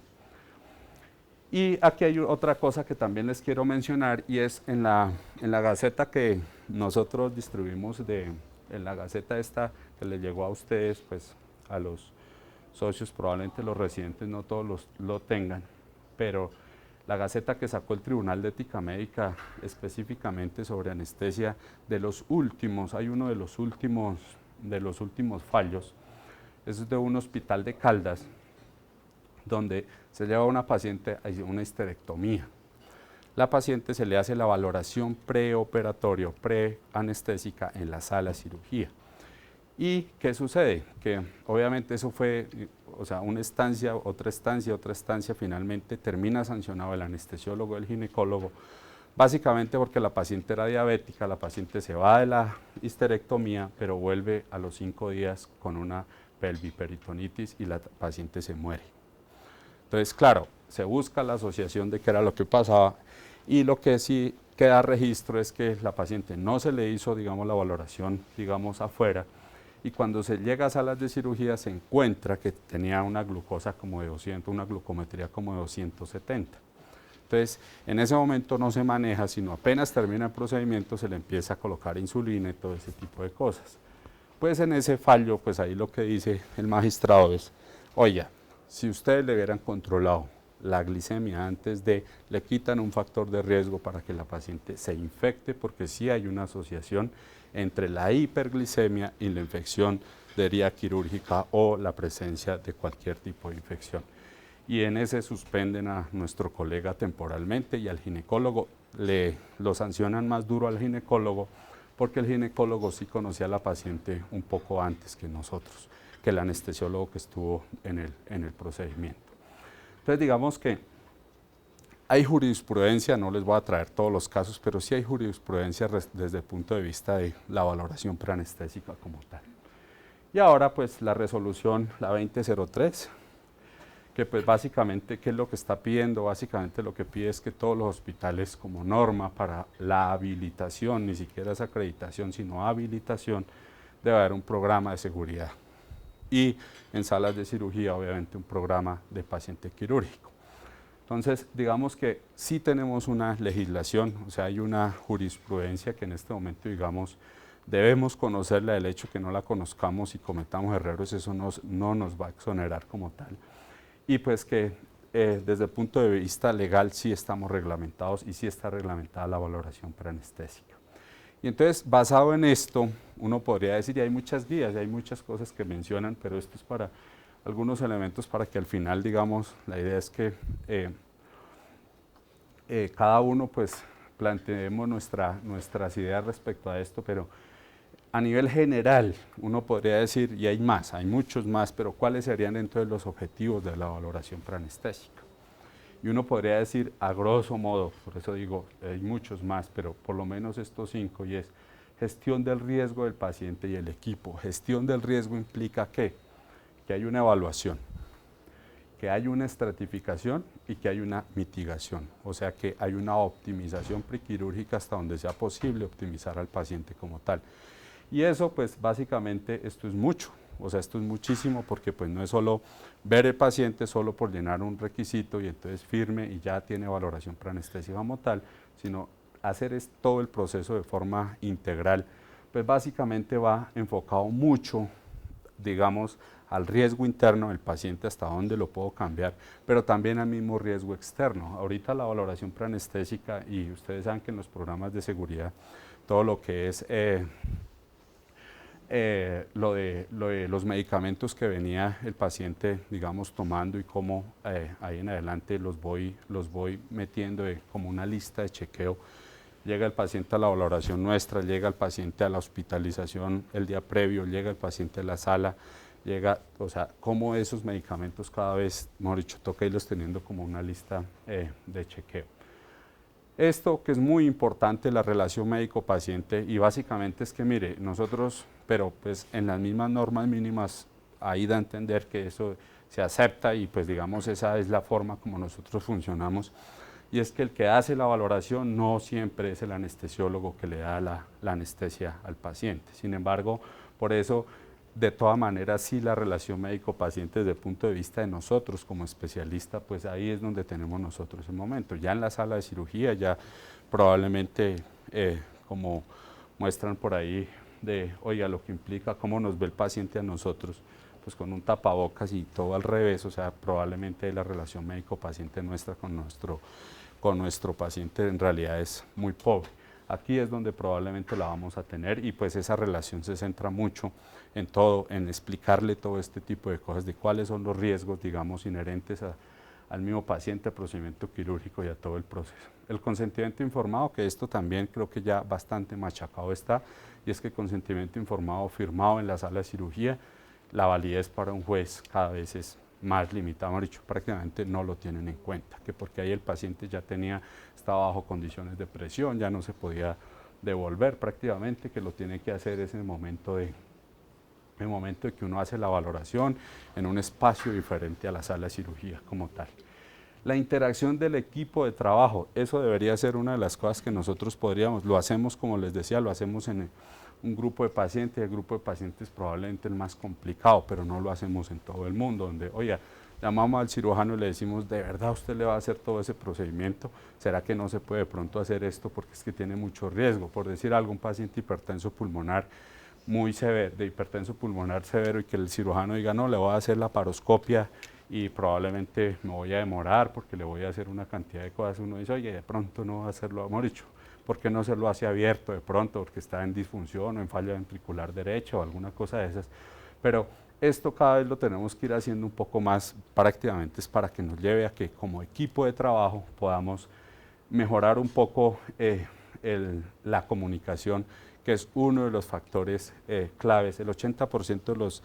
Y aquí hay otra cosa que también les quiero mencionar, y es en la gaceta que nosotros distribuimos, en la gaceta esta que les llegó a ustedes, pues a los socios, probablemente los residentes no todos lo tengan, pero la gaceta que sacó el Tribunal de Ética Médica específicamente sobre anestesia, de los últimos, hay uno de los últimos fallos, es de un hospital de Caldas, donde se lleva a una paciente a una histerectomía. La paciente se le hace la valoración preoperatoria, preanestésica en la sala de cirugía. ¿Y qué sucede? Que obviamente eso fue, o sea, una estancia, otra estancia, finalmente termina sancionado el anestesiólogo, el ginecólogo, básicamente porque la paciente era diabética, la paciente se va de la histerectomía, pero vuelve a los 5 días con una pelviperitonitis y la paciente se muere. Entonces, claro, se busca la asociación de qué era lo que pasaba, y lo que sí queda registro es que la paciente no se le hizo, digamos, la valoración, digamos, afuera, y cuando se llega a salas de cirugía se encuentra que tenía una glucosa como de 200, una glucometría como de 270. Entonces, en ese momento no se maneja, sino apenas termina el procedimiento se le empieza a colocar insulina y todo ese tipo de cosas. Pues en ese fallo, pues ahí lo que dice el magistrado es, oiga, si ustedes le hubieran controlado la glicemia antes de, le quitan un factor de riesgo para que la paciente se infecte, porque sí hay una asociación entre la hiperglicemia y la infección de herida quirúrgica o la presencia de cualquier tipo de infección. Y en ese suspenden a nuestro colega temporalmente, y al ginecólogo lo sancionan más duro al ginecólogo, porque el ginecólogo sí conocía a la paciente un poco antes que nosotros, que el anestesiólogo que estuvo en el procedimiento. Entonces digamos que hay jurisprudencia, no les voy a traer todos los casos, pero sí hay jurisprudencia desde el punto de vista de la valoración preanestésica como tal. Y ahora pues la resolución, la 2003, que pues básicamente, ¿qué es lo que está pidiendo? Básicamente lo que pide es que todos los hospitales, como norma para la habilitación, ni siquiera es acreditación, sino habilitación, debe haber un programa de seguridad. Y en salas de cirugía, obviamente, un programa de paciente quirúrgico. Entonces, digamos que sí tenemos una legislación, o sea, hay una jurisprudencia que en este momento, digamos, debemos conocerla. El hecho que no la conozcamos y cometamos errores, eso no nos va a exonerar como tal. Y pues que desde el punto de vista legal sí estamos reglamentados y sí está reglamentada la valoración preanestésica. Y entonces, basado en esto, uno podría decir, y hay muchas guías, y hay muchas cosas que mencionan, pero esto es para algunos elementos para que al final, digamos, la idea es que cada uno pues planteemos nuestras ideas respecto a esto, pero A nivel general, uno podría decir, y hay más, hay muchos más, pero ¿cuáles serían entonces los objetivos de la valoración preanestésica? Y uno podría decir, a grosso modo, por eso digo, hay muchos más, pero por lo menos estos 5, y es gestión del riesgo del paciente y el equipo. Gestión del riesgo implica ¿qué? Que hay una evaluación, que hay una estratificación y que hay una mitigación, o sea que hay una optimización prequirúrgica hasta donde sea posible optimizar al paciente como tal. Y eso pues básicamente esto es mucho, o sea esto es muchísimo porque pues no es solo ver el paciente solo por llenar un requisito y entonces firme y ya tiene valoración preanestésica como tal, sino hacer todo el proceso de forma integral, pues básicamente va enfocado mucho, digamos, al riesgo interno del paciente, hasta dónde lo puedo cambiar, pero también al mismo riesgo externo. Ahorita la valoración preanestésica, y ustedes saben que en los programas de seguridad, todo lo que es lo de los medicamentos que venía el paciente, digamos, tomando y cómo ahí en adelante los voy metiendo como una lista de chequeo. Llega el paciente a la valoración nuestra, llega el paciente a la hospitalización el día previo, llega el paciente a la sala, llega, o sea, cómo esos medicamentos cada vez, mejor dicho, toca irlos teniendo como una lista de chequeo. Esto que es muy importante, la relación médico-paciente, y básicamente es que, mire, nosotros, pero pues en las mismas normas mínimas, ahí da a entender que eso se acepta y pues digamos esa es la forma como nosotros funcionamos, y es que el que hace la valoración no siempre es el anestesiólogo que le da la anestesia al paciente. Sin embargo, por eso, de todas maneras, sí la relación médico-paciente desde el punto de vista de nosotros como especialistas, pues ahí es donde tenemos nosotros el momento. Ya en la sala de cirugía, ya probablemente, como muestran por ahí, de, oiga, lo que implica cómo nos ve el paciente a nosotros, pues con un tapabocas y todo al revés, o sea, probablemente la relación médico-paciente nuestra con nuestro paciente en realidad es muy pobre. Aquí es donde probablemente la vamos a tener y pues esa relación se centra mucho en todo, en explicarle todo este tipo de cosas, de cuáles son los riesgos, digamos, inherentes al mismo paciente, al procedimiento quirúrgico y a todo el proceso. El consentimiento informado, que esto también creo que ya bastante machacado está, y es que el consentimiento informado firmado en la sala de cirugía, la validez para un juez cada vez es más limitado, hemos dicho, prácticamente no lo tienen en cuenta, que porque ahí el paciente ya estaba bajo condiciones de presión, ya no se podía devolver prácticamente, que lo tiene que hacer es en el momento de que uno hace la valoración en un espacio diferente a la sala de cirugía como tal. La interacción del equipo de trabajo, eso debería ser una de las cosas que nosotros lo hacemos como les decía, lo hacemos en un grupo de pacientes, el grupo de pacientes probablemente el más complicado, pero no lo hacemos en todo el mundo, donde, oiga, llamamos al cirujano y le decimos, ¿de verdad usted le va a hacer todo ese procedimiento? ¿Será que no se puede de pronto hacer esto porque es que tiene mucho riesgo? Por decir algo, un paciente hipertenso pulmonar muy severo, de hipertenso pulmonar severo, y que el cirujano diga, no, le voy a hacer la paroscopia y probablemente me voy a demorar porque le voy a hacer una cantidad de cosas. Uno dice, oye, de pronto no va a hacerlo, hemos dicho, ¿por qué no se lo hace abierto de pronto? Porque está en disfunción o en falla ventricular derecha o alguna cosa de esas. Pero esto cada vez lo tenemos que ir haciendo un poco más, prácticamente es para que nos lleve a que como equipo de trabajo podamos mejorar un poco la comunicación, que es uno de los factores claves. El 80% de los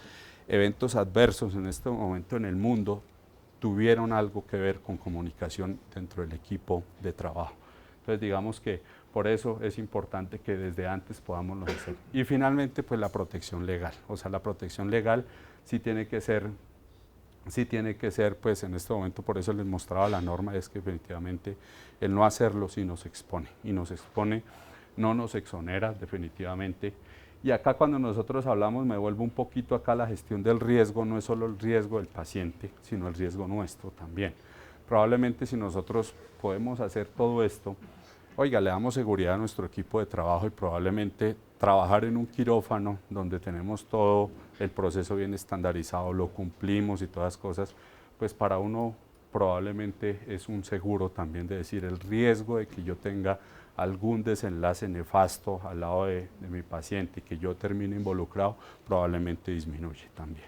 eventos adversos en este momento en el mundo tuvieron algo que ver con comunicación dentro del equipo de trabajo. Entonces digamos que por eso es importante que desde antes podamos hacer. Y finalmente pues la protección legal, o sea la protección legal sí tiene que ser pues en este momento, por eso les mostraba la norma, es que definitivamente el no hacerlo sí nos expone, y nos expone, no nos exonera definitivamente. Y acá cuando nosotros hablamos, me vuelvo un poquito acá, la gestión del riesgo no es solo el riesgo del paciente, sino el riesgo nuestro también. Probablemente si nosotros podemos hacer todo esto, oiga, le damos seguridad a nuestro equipo de trabajo y probablemente trabajar en un quirófano donde tenemos todo el proceso bien estandarizado, lo cumplimos y todas las cosas, pues para uno probablemente es un seguro también de decir el riesgo de que yo tenga algún desenlace nefasto al lado de mi paciente y que yo termine involucrado, probablemente disminuye también.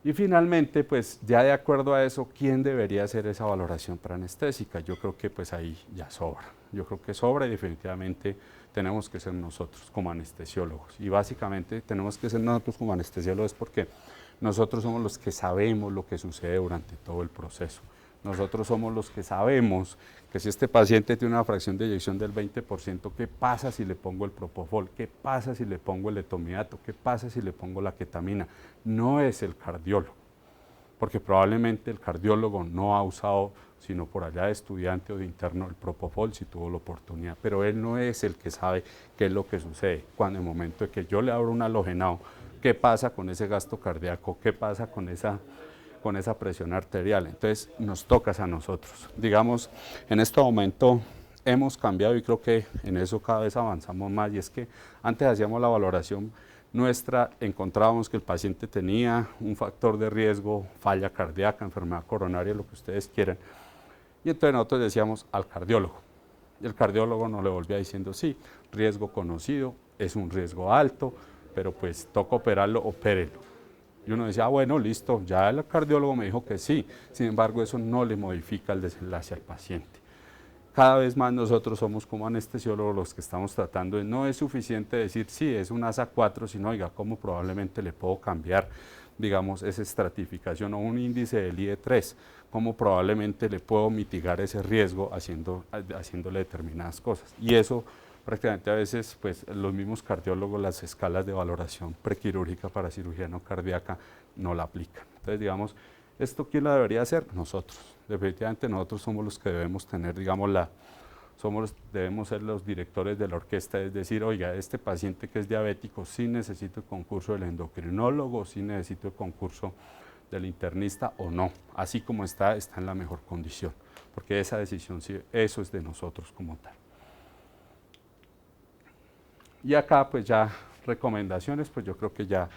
Y finalmente, pues ya de acuerdo a eso, ¿quién debería hacer esa valoración preanestésica? Yo creo que pues ahí ya sobra. yo creo que sobra y definitivamente tenemos que ser nosotros como anestesiólogos. Y básicamente tenemos que ser nosotros como anestesiólogos porque nosotros somos los que sabemos lo que sucede durante todo el proceso. Nosotros somos los que sabemos que si este paciente tiene una fracción de eyección del 20%, ¿qué pasa si le pongo el propofol? ¿Qué pasa si le pongo el etomidato? ¿Qué pasa si le pongo la ketamina? No es el cardiólogo, porque probablemente el cardiólogo no ha usado, sino por allá de estudiante o de interno, el propofol si tuvo la oportunidad, pero él no es el que sabe qué es lo que sucede. Cuando en el momento de que yo le abro un halogenado, ¿qué pasa con ese gasto cardíaco? ¿Qué pasa con esa presión arterial? Entonces nos toca a nosotros. Digamos, en este momento hemos cambiado y creo que en eso cada vez avanzamos más, y es que antes hacíamos la valoración nuestra, encontrábamos que el paciente tenía un factor de riesgo, falla cardíaca, enfermedad coronaria, lo que ustedes quieran, y entonces nosotros decíamos al cardiólogo, y el cardiólogo nos le volvía diciendo, sí, riesgo conocido, es un riesgo alto, pero pues toca operarlo, opérelo. Y uno decía, bueno, listo, ya el cardiólogo me dijo que sí, sin embargo eso no le modifica el desenlace al paciente. Cada vez más nosotros somos como anestesiólogos los que estamos tratando, no es suficiente decir, sí, es un ASA 4, sino, oiga, ¿cómo probablemente le puedo cambiar, digamos, esa estratificación o un índice del IE3? ¿Cómo probablemente le puedo mitigar ese riesgo haciéndole determinadas cosas? Y eso prácticamente a veces pues los mismos cardiólogos las escalas de valoración prequirúrgica para cirugía no cardíaca no la aplican. Entonces digamos, ¿esto quién la debería hacer? Nosotros. Definitivamente nosotros somos los que debemos tener, digamos, debemos ser los directores de la orquesta, es decir, oiga, este paciente que es diabético sí necesita el concurso del endocrinólogo, sí necesita el concurso del internista o no, así como está en la mejor condición, porque esa decisión, sí, eso es de nosotros como tal. Y acá pues ya recomendaciones, pues yo creo que ya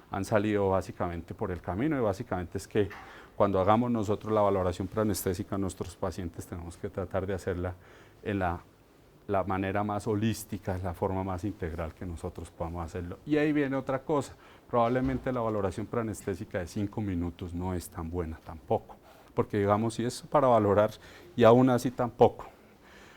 han salido básicamente por el camino, y básicamente es que cuando hagamos nosotros la valoración preanestésica a nuestros pacientes tenemos que tratar de hacerla en la manera más holística, la forma más integral que nosotros podamos hacerlo. Y ahí viene otra cosa, probablemente la valoración preanestésica de 5 minutos no es tan buena tampoco, porque digamos si es para valorar y aún así tampoco.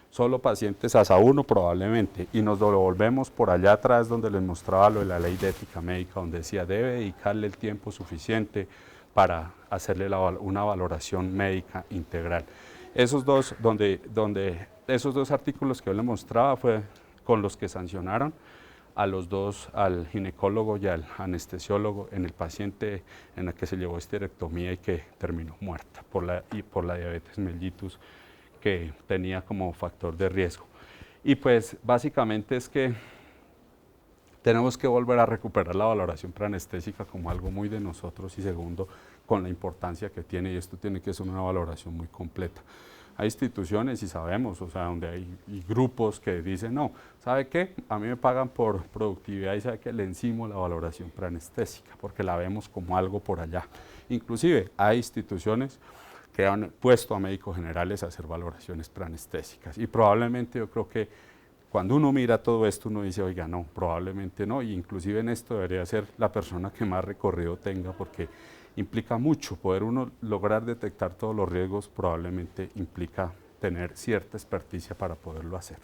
Solo pacientes ASA 1 probablemente, y nos lo volvemos por allá atrás donde les mostraba lo de la ley de ética médica, donde decía debe dedicarle el tiempo suficiente para hacerle una valoración médica integral. Esos dos artículos que yo les mostraba fue con los que sancionaron a los dos, al ginecólogo y al anestesiólogo en el paciente en el que se llevó esterectomía y que terminó muerta por la diabetes mellitus que tenía como factor de riesgo. Y pues básicamente es que tenemos que volver a recuperar la valoración preanestésica como algo muy de nosotros, y segundo, con la importancia que tiene, y esto tiene que ser una valoración muy completa. Hay instituciones, y sabemos, o sea, donde hay grupos que dicen, no, ¿sabe qué? A mí me pagan por productividad y sabe que le encimo la valoración preanestésica, porque la vemos como algo por allá. Inclusive hay instituciones que han puesto a médicos generales a hacer valoraciones preanestésicas, y probablemente yo creo que cuando uno mira todo esto uno dice, oiga, no, probablemente no, y inclusive en esto debería ser la persona que más recorrido tenga, porque implica mucho, poder uno lograr detectar todos los riesgos probablemente implica tener cierta experticia para poderlo hacer.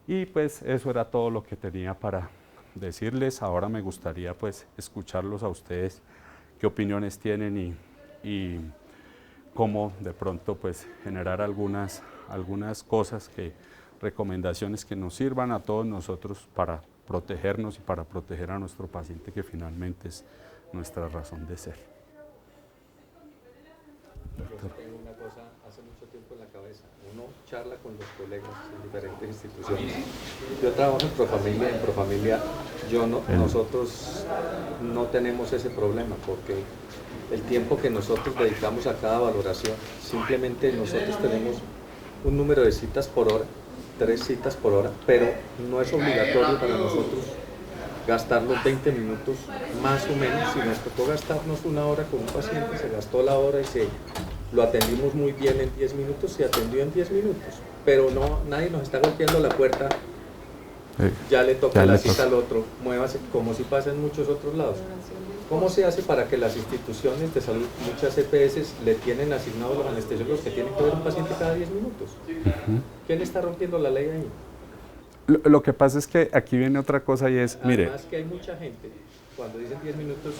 Y pues eso era todo lo que tenía para decirles. Ahora me gustaría pues escucharlos a ustedes, qué opiniones tienen y cómo de pronto pues generar algunas cosas, recomendaciones que nos sirvan a todos nosotros para protegernos y para proteger a nuestro paciente, que finalmente es nuestra razón de ser. Yo tengo una cosa hace mucho tiempo en la cabeza. Uno charla con los colegas en diferentes instituciones. Yo trabajo en Profamilia. Nosotros no tenemos ese problema, porque el tiempo que nosotros dedicamos a cada valoración, simplemente nosotros tenemos un número de citas por hora, 3 citas por hora, pero no es obligatorio para nosotros gastar los 20 minutos más o menos. Si nos tocó gastarnos 1 hora con un paciente, se gastó la hora y lo atendimos muy bien en 10 minutos, se atendió en 10 minutos, pero no, nadie nos está golpeando la puerta ya le toca ya la le cita toca. al otro, muévase, como si pasa en muchos otros lados. ¿Cómo se hace para que las instituciones de salud, muchas EPS, le tienen asignados los anestesiólogos que tienen que ver un paciente cada 10 minutos? ¿Quién está rompiendo la ley ahí? Lo que pasa es que aquí viene otra cosa y es, mire, Además que hay mucha gente, cuando dicen 10 minutos,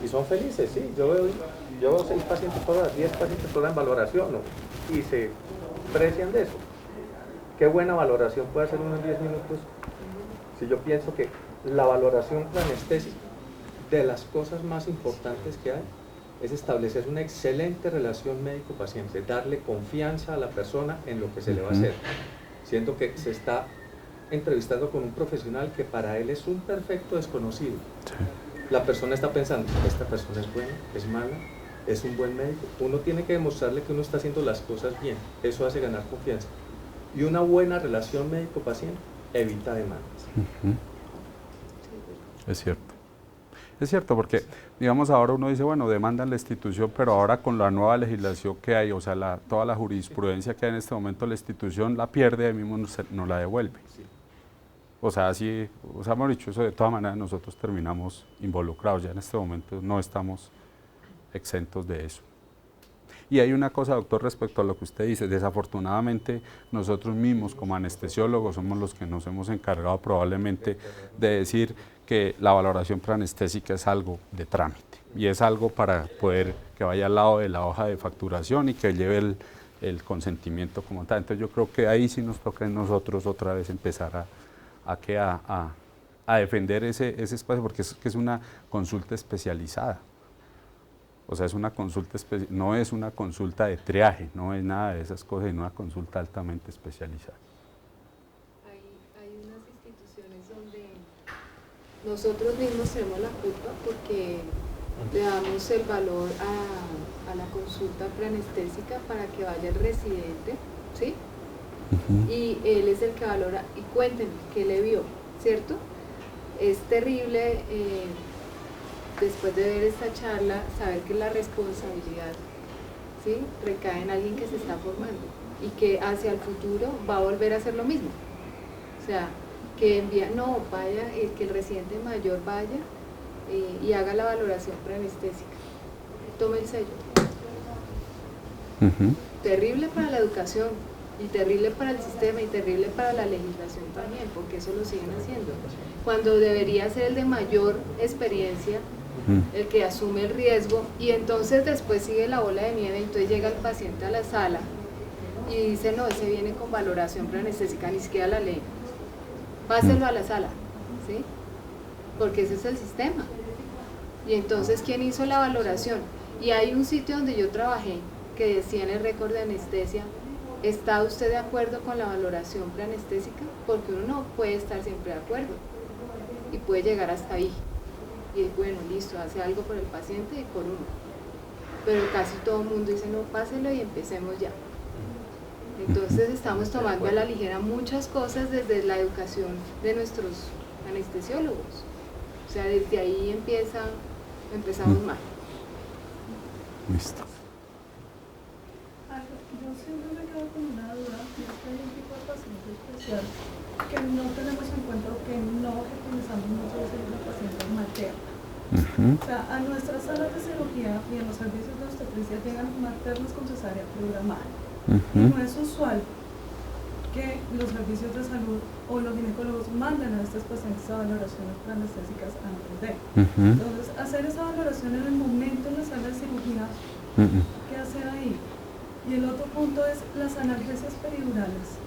y son felices, sí, yo veo 6 pacientes por hora, 10 pacientes por hora en valoración, ¿no? Y se precian de eso. ¿Qué buena valoración puede hacer uno en 10 minutos? Si yo pienso que la valoración anestésica, de las cosas más importantes que hay, es establecer una excelente relación médico-paciente, darle confianza a la persona en lo que se le va a hacer, siendo que se está entrevistando con un profesional que para él es un perfecto desconocido. La persona está pensando, esta persona es buena, es mala, es un buen médico. Uno tiene que demostrarle que uno está haciendo las cosas bien, eso hace ganar confianza. Y una buena relación médico-paciente evita demandas. es cierto. Es cierto, porque digamos ahora uno dice, bueno, demandan la institución, pero ahora con la nueva legislación que hay, o sea, toda la jurisprudencia que hay en este momento, la institución la pierde, ahí mismo no la devuelve. O sea, así, o sea, hemos dicho eso, de todas maneras nosotros terminamos involucrados, ya en este momento no estamos exentos de eso. Y hay una cosa, doctor, respecto a lo que usted dice, desafortunadamente nosotros mismos como anestesiólogos somos los que nos hemos encargado probablemente de decir que la valoración preanestésica es algo de trámite y es algo para poder que vaya al lado de la hoja de facturación y que lleve el consentimiento como tal. Entonces yo creo que ahí sí nos toca en nosotros otra vez empezar a defender ese espacio, porque es una consulta especializada. O sea, es una consulta no es una consulta de triaje, no es nada de esas cosas, sino una consulta altamente especializada. Hay unas instituciones donde nosotros mismos tenemos la culpa porque le damos el valor a la consulta preanestésica para que vaya el residente, ¿sí? Y él es el que valora, y cuéntenme, ¿qué le vio? ¿Cierto? Es terrible después de ver esta charla, saber que la responsabilidad, ¿sí?, recae en alguien que se está formando y que hacia el futuro va a volver a hacer lo mismo. O sea, que vaya, que el residente mayor vaya y haga la valoración preanestésica. Tome el sello. Terrible para la educación, y terrible para el sistema, y terrible para la legislación también, porque eso lo siguen haciendo. Cuando debería ser el de mayor experiencia, el que asume el riesgo, y entonces después sigue la bola de nieve, entonces llega el paciente a la sala y dice, no, ese viene con valoración preanestésica, ni siquiera la ley. Páselo a la sala, ¿sí? Porque ese es el sistema. Y entonces, ¿quién hizo la valoración? Y hay un sitio donde yo trabajé que decía en el récord de anestesia, ¿está usted de acuerdo con la valoración preanestésica? Porque uno no puede estar siempre de acuerdo y puede llegar hasta ahí. Y bueno, listo, hace algo por el paciente y por uno. Pero casi todo el mundo dice, no, páselo y empecemos ya. Entonces estamos tomando a la ligera muchas cosas desde la educación de nuestros anestesiólogos. O sea, desde ahí empezamos mal. Listo. Yo siempre me quedo con una duda, y es que hay un tipo de paciente especial que no tenemos en cuenta o que no utilizamos muchas veces la paciente materna. O sea, a nuestras salas de cirugía y en los servicios de obstetricia llegan maternos con cesárea programada. Y no es usual que los servicios de salud o los ginecólogos manden a estos pacientes a valoraciones preanestésicas antes de. Entonces, hacer esa valoración en el momento en la sala de cirugía, ¿qué hacer ahí? Y el otro punto es las analgesias peridurales.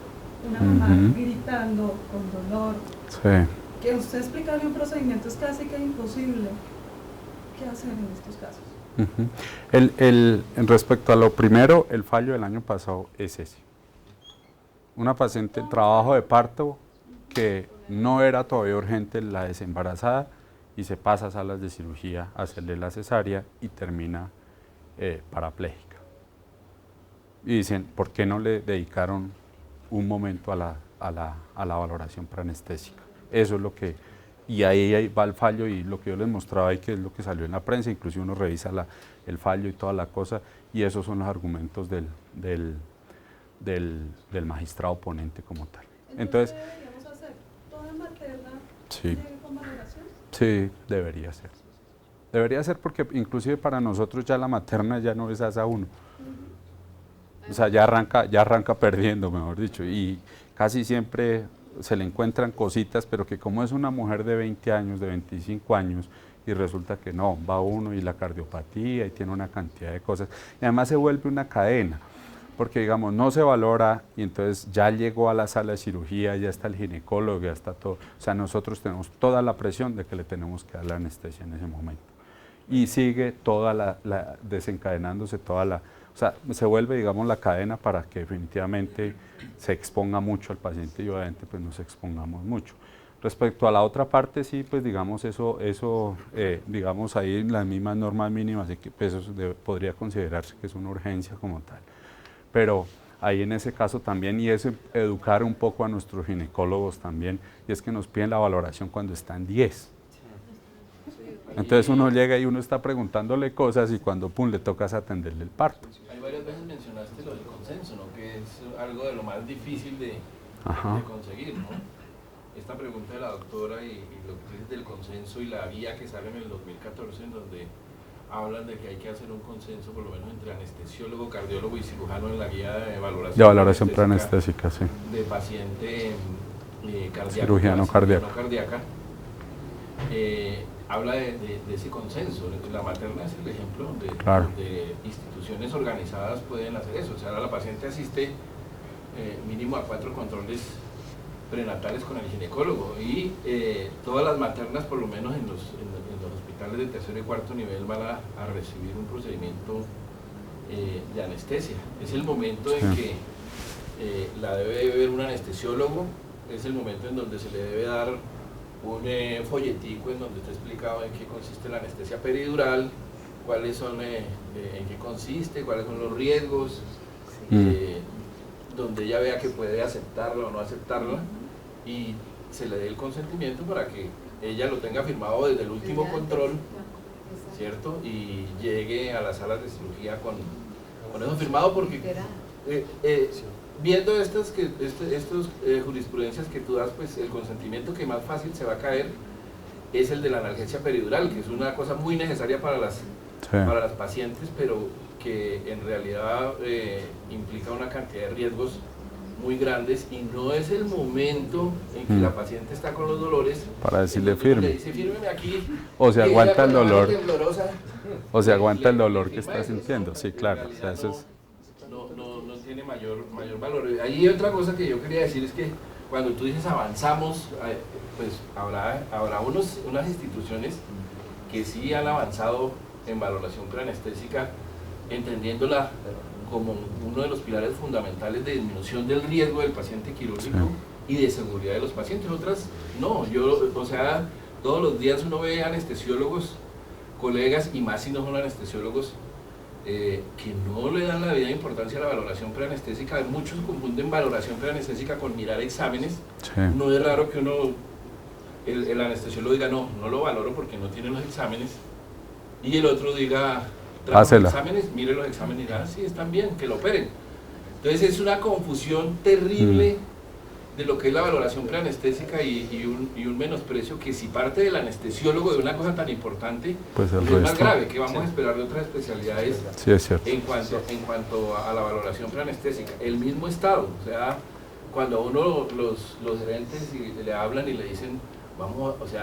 Una mamá gritando, con dolor. Sí. Que usted explicarle un procedimiento es casi que imposible. ¿Qué hacer en estos casos? En respecto a lo primero, el fallo del año pasado es ese. Una paciente en trabajo de parto que no era todavía urgente la desembarazada y se pasa a salas de cirugía a hacerle la cesárea y termina parapléjica. Y dicen, ¿por qué no le dedicaron un momento a la valoración preanestésica? Eso es lo que, y ahí va el fallo, y lo que yo les mostraba ahí, que es lo que salió en la prensa, inclusive uno revisa el fallo y toda la cosa, y esos son los argumentos del magistrado ponente como tal. Entonces, ¿qué deberíamos hacer? Toda Sí. ¿Con valoración? Sí, debería ser. Debería ser porque inclusive para nosotros ya la materna ya no es asa 1. O sea, ya arranca perdiendo, mejor dicho, y casi siempre se le encuentran cositas, pero que como es una mujer de 20 años, de 25 años, y resulta que no, va uno y la cardiopatía y tiene una cantidad de cosas, y además se vuelve una cadena, porque digamos, no se valora y entonces ya llegó a la sala de cirugía, ya está el ginecólogo, ya está todo, o sea, nosotros tenemos toda la presión de que le tenemos que dar la anestesia en ese momento. Y sigue desencadenándose toda la, o sea, se vuelve, digamos, la cadena para que definitivamente se exponga mucho al paciente y obviamente pues nos expongamos mucho. Respecto a la otra parte, sí, pues digamos, digamos, ahí las mismas normas mínimas, así que pues, eso podría considerarse que es una urgencia como tal. Pero ahí en ese caso también, y es educar un poco a nuestros ginecólogos también, y es que nos piden la valoración cuando están 10. Entonces uno llega y uno está preguntándole cosas y cuando pum, le tocas atenderle el parto. Hay varias veces mencionaste lo del consenso, ¿no? Que es algo de lo más difícil de conseguir, ¿no? Esta pregunta de la doctora y lo que dices del consenso y la guía que sale en el 2014 en donde hablan de que hay que hacer un consenso por lo menos entre anestesiólogo, cardiólogo y cirujano en la guía de valoración preanestésica, sí. De paciente cardíaco, cirujano cardíaco. Habla de ese consenso. La materna es el ejemplo donde, claro, donde instituciones organizadas pueden hacer eso. O sea, la paciente asiste mínimo a 4 controles prenatales con el ginecólogo y todas las maternas, por lo menos en los hospitales de tercer y cuarto nivel, van a recibir un procedimiento de anestesia. Es el momento en que la debe ver un anestesiólogo, es el momento en donde se le debe dar un folletico en donde está explicado en qué consiste la anestesia peridural, cuáles son, en qué consiste, cuáles son los riesgos, donde ella vea que puede aceptarla o no aceptarla y se le dé el consentimiento para que ella lo tenga firmado desde el último control, ¿cierto? Y llegue a las salas de cirugía con eso firmado, porque viendo estas jurisprudencias que tú das, pues el consentimiento que más fácil se va a caer es el de la analgesia peridural, que es una cosa muy necesaria para las pacientes, pero que en realidad implica una cantidad de riesgos muy grandes y no es el momento en que la paciente está con los dolores para decirle firme. Dice, fírmeme aquí, o se aguanta el dolor, o se aguanta el dolor que está sintiendo, sí, claro, o sea, eso es... no tiene mayor valor. Ahí otra cosa que yo quería decir es que cuando tú dices avanzamos, pues habrá unas instituciones que sí han avanzado en valoración preanestésica, entendiéndola como uno de los pilares fundamentales de disminución del riesgo del paciente quirúrgico y de seguridad de los pacientes. Otras no, o sea, todos los días uno ve anestesiólogos, colegas, y más si no son anestesiólogos, que no le dan la debida importancia a la valoración preanestésica. Muchos confunden valoración preanestésica con mirar exámenes. No es raro que el anestesiólogo diga no lo valoro porque no tiene los exámenes, y el otro diga trajo los exámenes, mire los exámenes y diga sí, están bien, que lo operen. Entonces es una confusión terrible de lo que es la valoración preanestésica y un menosprecio que, si parte del anestesiólogo de una cosa tan importante, pues es más grave, que vamos a esperar de otras especialidades. Sí, es cierto. En cuanto a la valoración preanestésica. El mismo estado, o sea, cuando a uno los gerentes le hablan y le dicen,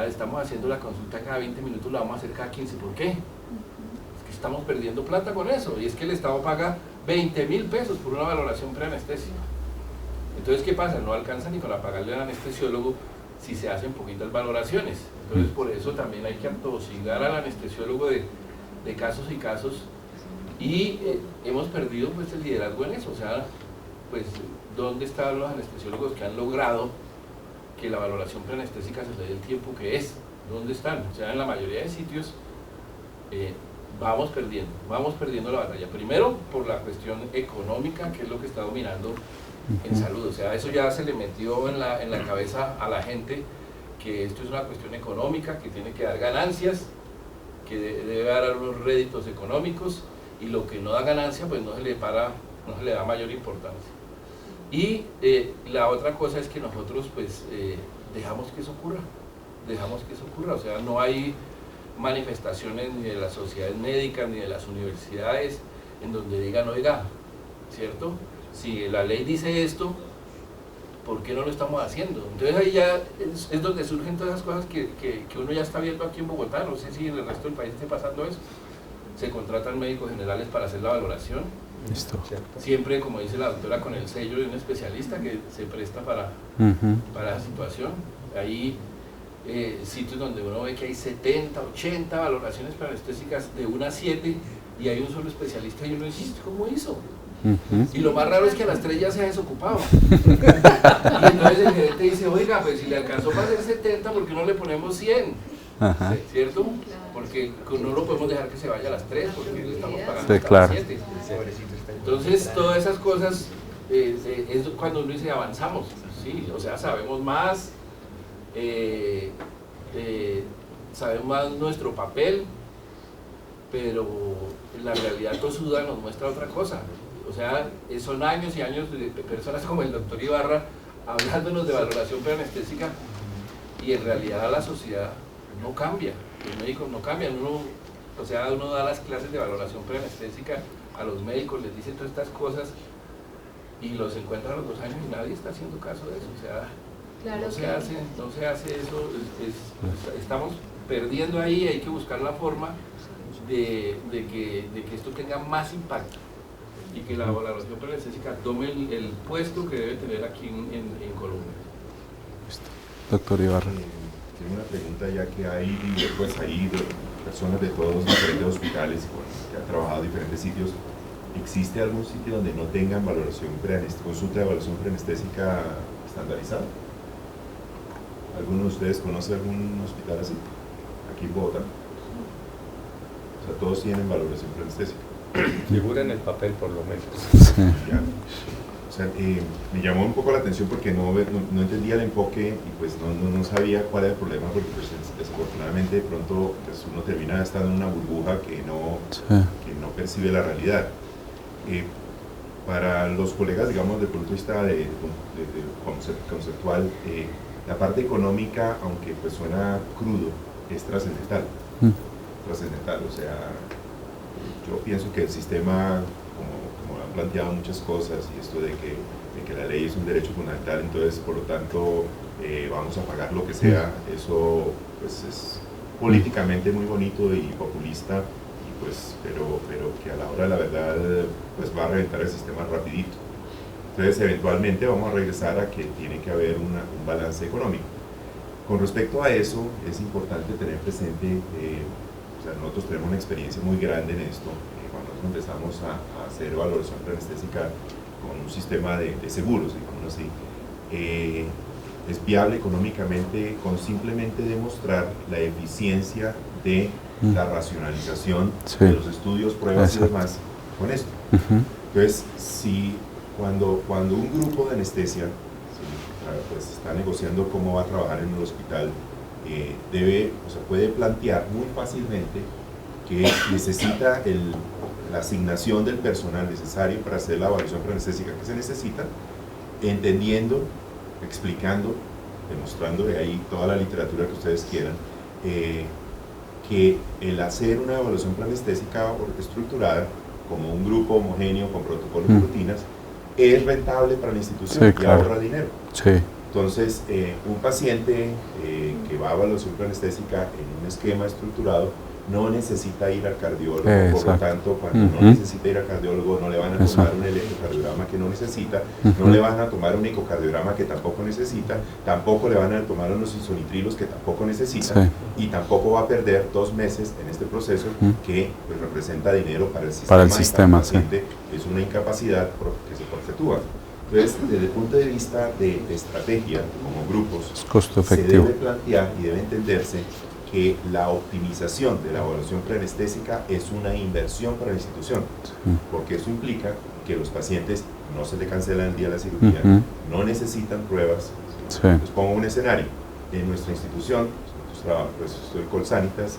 estamos haciendo la consulta cada 20 minutos, la vamos a hacer cada 15, ¿por qué? Es que estamos perdiendo plata con eso, y es que el Estado paga 20.000 pesos por una valoración preanestésica. Entonces, ¿qué pasa? No alcanza ni para pagarle al anestesiólogo si se hacen poquitas valoraciones. Entonces, por eso también hay que atosigar al anestesiólogo de casos y casos, y hemos perdido pues el liderazgo en eso. O sea, pues, ¿dónde están los anestesiólogos que han logrado que la valoración preanestésica se le dé el tiempo que es? ¿Dónde están? O sea, en la mayoría de sitios vamos perdiendo la batalla. Primero, por la cuestión económica, que es lo que está dominando en salud. O sea, eso ya se le metió en la cabeza a la gente, que esto es una cuestión económica, que tiene que dar ganancias, que debe dar unos réditos económicos, y lo que no da ganancia pues no se le da mayor importancia. Y la otra cosa es que nosotros pues dejamos que eso ocurra. dejamos que eso ocurra. O sea, no hay manifestaciones ni de las sociedades médicas ni de las universidades en donde digan, oiga, ¿cierto? Si la ley dice esto, ¿por qué no lo estamos haciendo? Entonces ahí ya es donde surgen todas esas cosas que uno ya está viendo aquí en Bogotá. No sé si en el resto del país esté pasando eso. Se contratan médicos generales para hacer la valoración. Listo. Siempre, como dice la doctora, con el sello de un especialista que se presta para la situación. Hay sitios donde uno ve que hay 70, 80 valoraciones anestésicas de 1 a 7 y hay un solo especialista y uno dice, ¿cómo hizo? Y lo más raro es que a las 3 ya se ha desocupado. Y entonces el gerente dice, oiga, pues si le alcanzó para hacer 70, ¿por qué no le ponemos 100? Ajá. ¿Cierto? Porque no lo podemos dejar que se vaya a las 3 porque le estamos pagando Sí, claro. a las 7. Entonces todas esas cosas es cuando uno dice avanzamos, ¿sí? O sea, sabemos más, sabemos más nuestro papel, pero la realidad tosuda nos muestra otra cosa. O sea, son años y años de personas como el doctor Ibarra hablándonos de valoración preanestésica y en realidad la sociedad no cambia, los médicos no cambian. Uno da las clases de valoración preanestésica a los médicos, les dice todas estas cosas y los encuentran a los 2 años y nadie está haciendo caso de eso. O sea, Claro no se hace eso, estamos perdiendo ahí. Hay que buscar la forma de que esto tenga más impacto y que la valoración preanestésica tome el puesto que debe tener aquí en Colombia. Doctor Ibarra. Tengo una pregunta, ya que hay personas de todos los diferentes hospitales que han trabajado en diferentes sitios. ¿Existe algún sitio donde no tengan consulta de valoración preanestésica estandarizada? ¿Alguno de ustedes conoce algún hospital así? Aquí en Bogotá. O sea, todos tienen valoración preanestésica. Figura en el papel por lo menos. Ya. O sea, me llamó un poco la atención porque no entendía el enfoque y pues no sabía cuál era el problema, porque pues, desafortunadamente de pronto pues, uno termina estando en una burbuja que no percibe la realidad. Para los colegas, digamos, desde el punto de vista conceptual, la parte económica, aunque pues suena crudo, es trascendental. Trascendental, o sea, yo pienso que el sistema, como han planteado muchas cosas, y esto de que la ley es un derecho fundamental, entonces por lo tanto vamos a pagar lo que sea, eso pues es políticamente muy bonito y populista, y pues, pero que a la hora de la verdad pues va a reventar el sistema rapidito. Entonces eventualmente vamos a regresar a que tiene que haber un balance económico. Con respecto a eso es importante tener presente, o sea, nosotros tenemos una experiencia muy grande en esto. Cuando nosotros empezamos a hacer valoración preanestésica con un sistema de seguros, digamos así, es viable económicamente con simplemente demostrar la eficiencia de la racionalización de los estudios, pruebas y demás con esto. Entonces, cuando un grupo de anestesia pues, está negociando cómo va a trabajar en el hospital, puede plantear muy fácilmente que necesita la asignación del personal necesario para hacer la evaluación preanestésica que se necesita, entendiendo, explicando, demostrando de ahí toda la literatura que ustedes quieran, que el hacer una evaluación preanestésica estructurada como un grupo homogéneo con protocolos y rutinas es rentable para la institución y ahorra dinero. Entonces, un paciente que va a evaluación preanestésica en un esquema estructurado no necesita ir al cardiólogo, por lo tanto, cuando no necesita ir al cardiólogo, no le van a tomar un electrocardiograma que no necesita, no le van a tomar un ecocardiograma que tampoco necesita, tampoco le van a tomar unos isonitrilos que tampoco necesita, y tampoco va a perder 2 meses en este proceso que pues, representa dinero para el sistema. Para el paciente es una incapacidad que se perpetúa. Entonces, desde el punto de vista de estrategia, como grupos, se debe plantear y debe entenderse que la optimización de la evaluación preanestésica es una inversión para la institución, porque eso implica que los pacientes no se le cancelan el día de la cirugía, no necesitan pruebas. Les pongo un escenario. En nuestra institución, pues, soy Colsanitas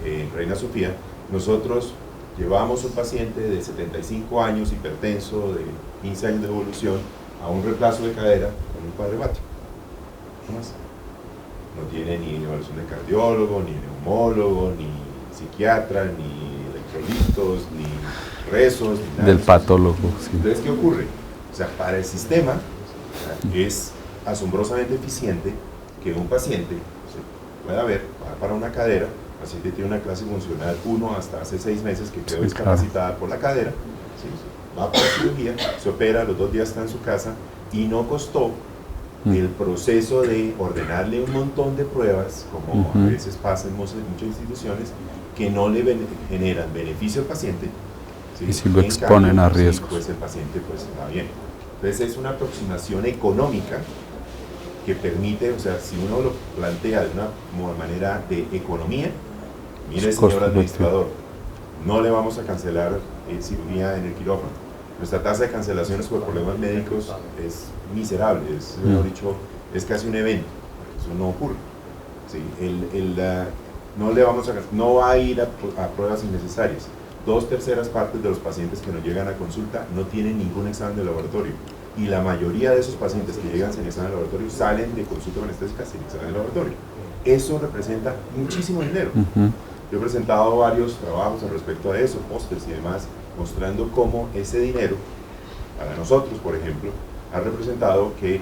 en Reina Sofía, nosotros llevamos un paciente de 75 años, hipertenso, de 15 años de evolución, a un reemplazo de cadera con un cuadro hepático. No más. no tiene ni evaluación de cardiólogo, ni neumólogo, ni psiquiatra, ni electrolitos, ni rezos, ni nada. Del patólogo, sí. Entonces, ¿qué ocurre? O sea, para el sistema, o sea, es asombrosamente eficiente que un paciente se pueda ver, va para una cadera, el paciente tiene una clase funcional 1 hasta hace 6 meses que quedó discapacitada por la cadera, ¿sí? Va para cirugía, se opera, los 2 días está en su casa y no costó el proceso de ordenarle un montón de pruebas, como a veces pasa en muchas instituciones, que no le generan beneficio al paciente, ¿sí? Y si lo exponen a riesgos. Pues el paciente pues va bien. Entonces es una aproximación económica que permite, o sea, si uno lo plantea de una manera de economía, mire, señor administrador, no le vamos a cancelar cirugía en el quirófano. Nuestra tasa de cancelaciones por problemas médicos es miserable, es, mejor dicho, es casi un evento. Eso no ocurre. ¿Sí? No va a ir a pruebas innecesarias. 2/3 partes de los pacientes que nos llegan a consulta no tienen ningún examen de laboratorio. Y la mayoría de esos pacientes que llegan sin examen de laboratorio salen de consulta anestésica sin examen de laboratorio. Eso representa muchísimo dinero. Yo he presentado varios trabajos al respecto de eso, pósters y demás, mostrando cómo ese dinero, para nosotros, por ejemplo, ha representado que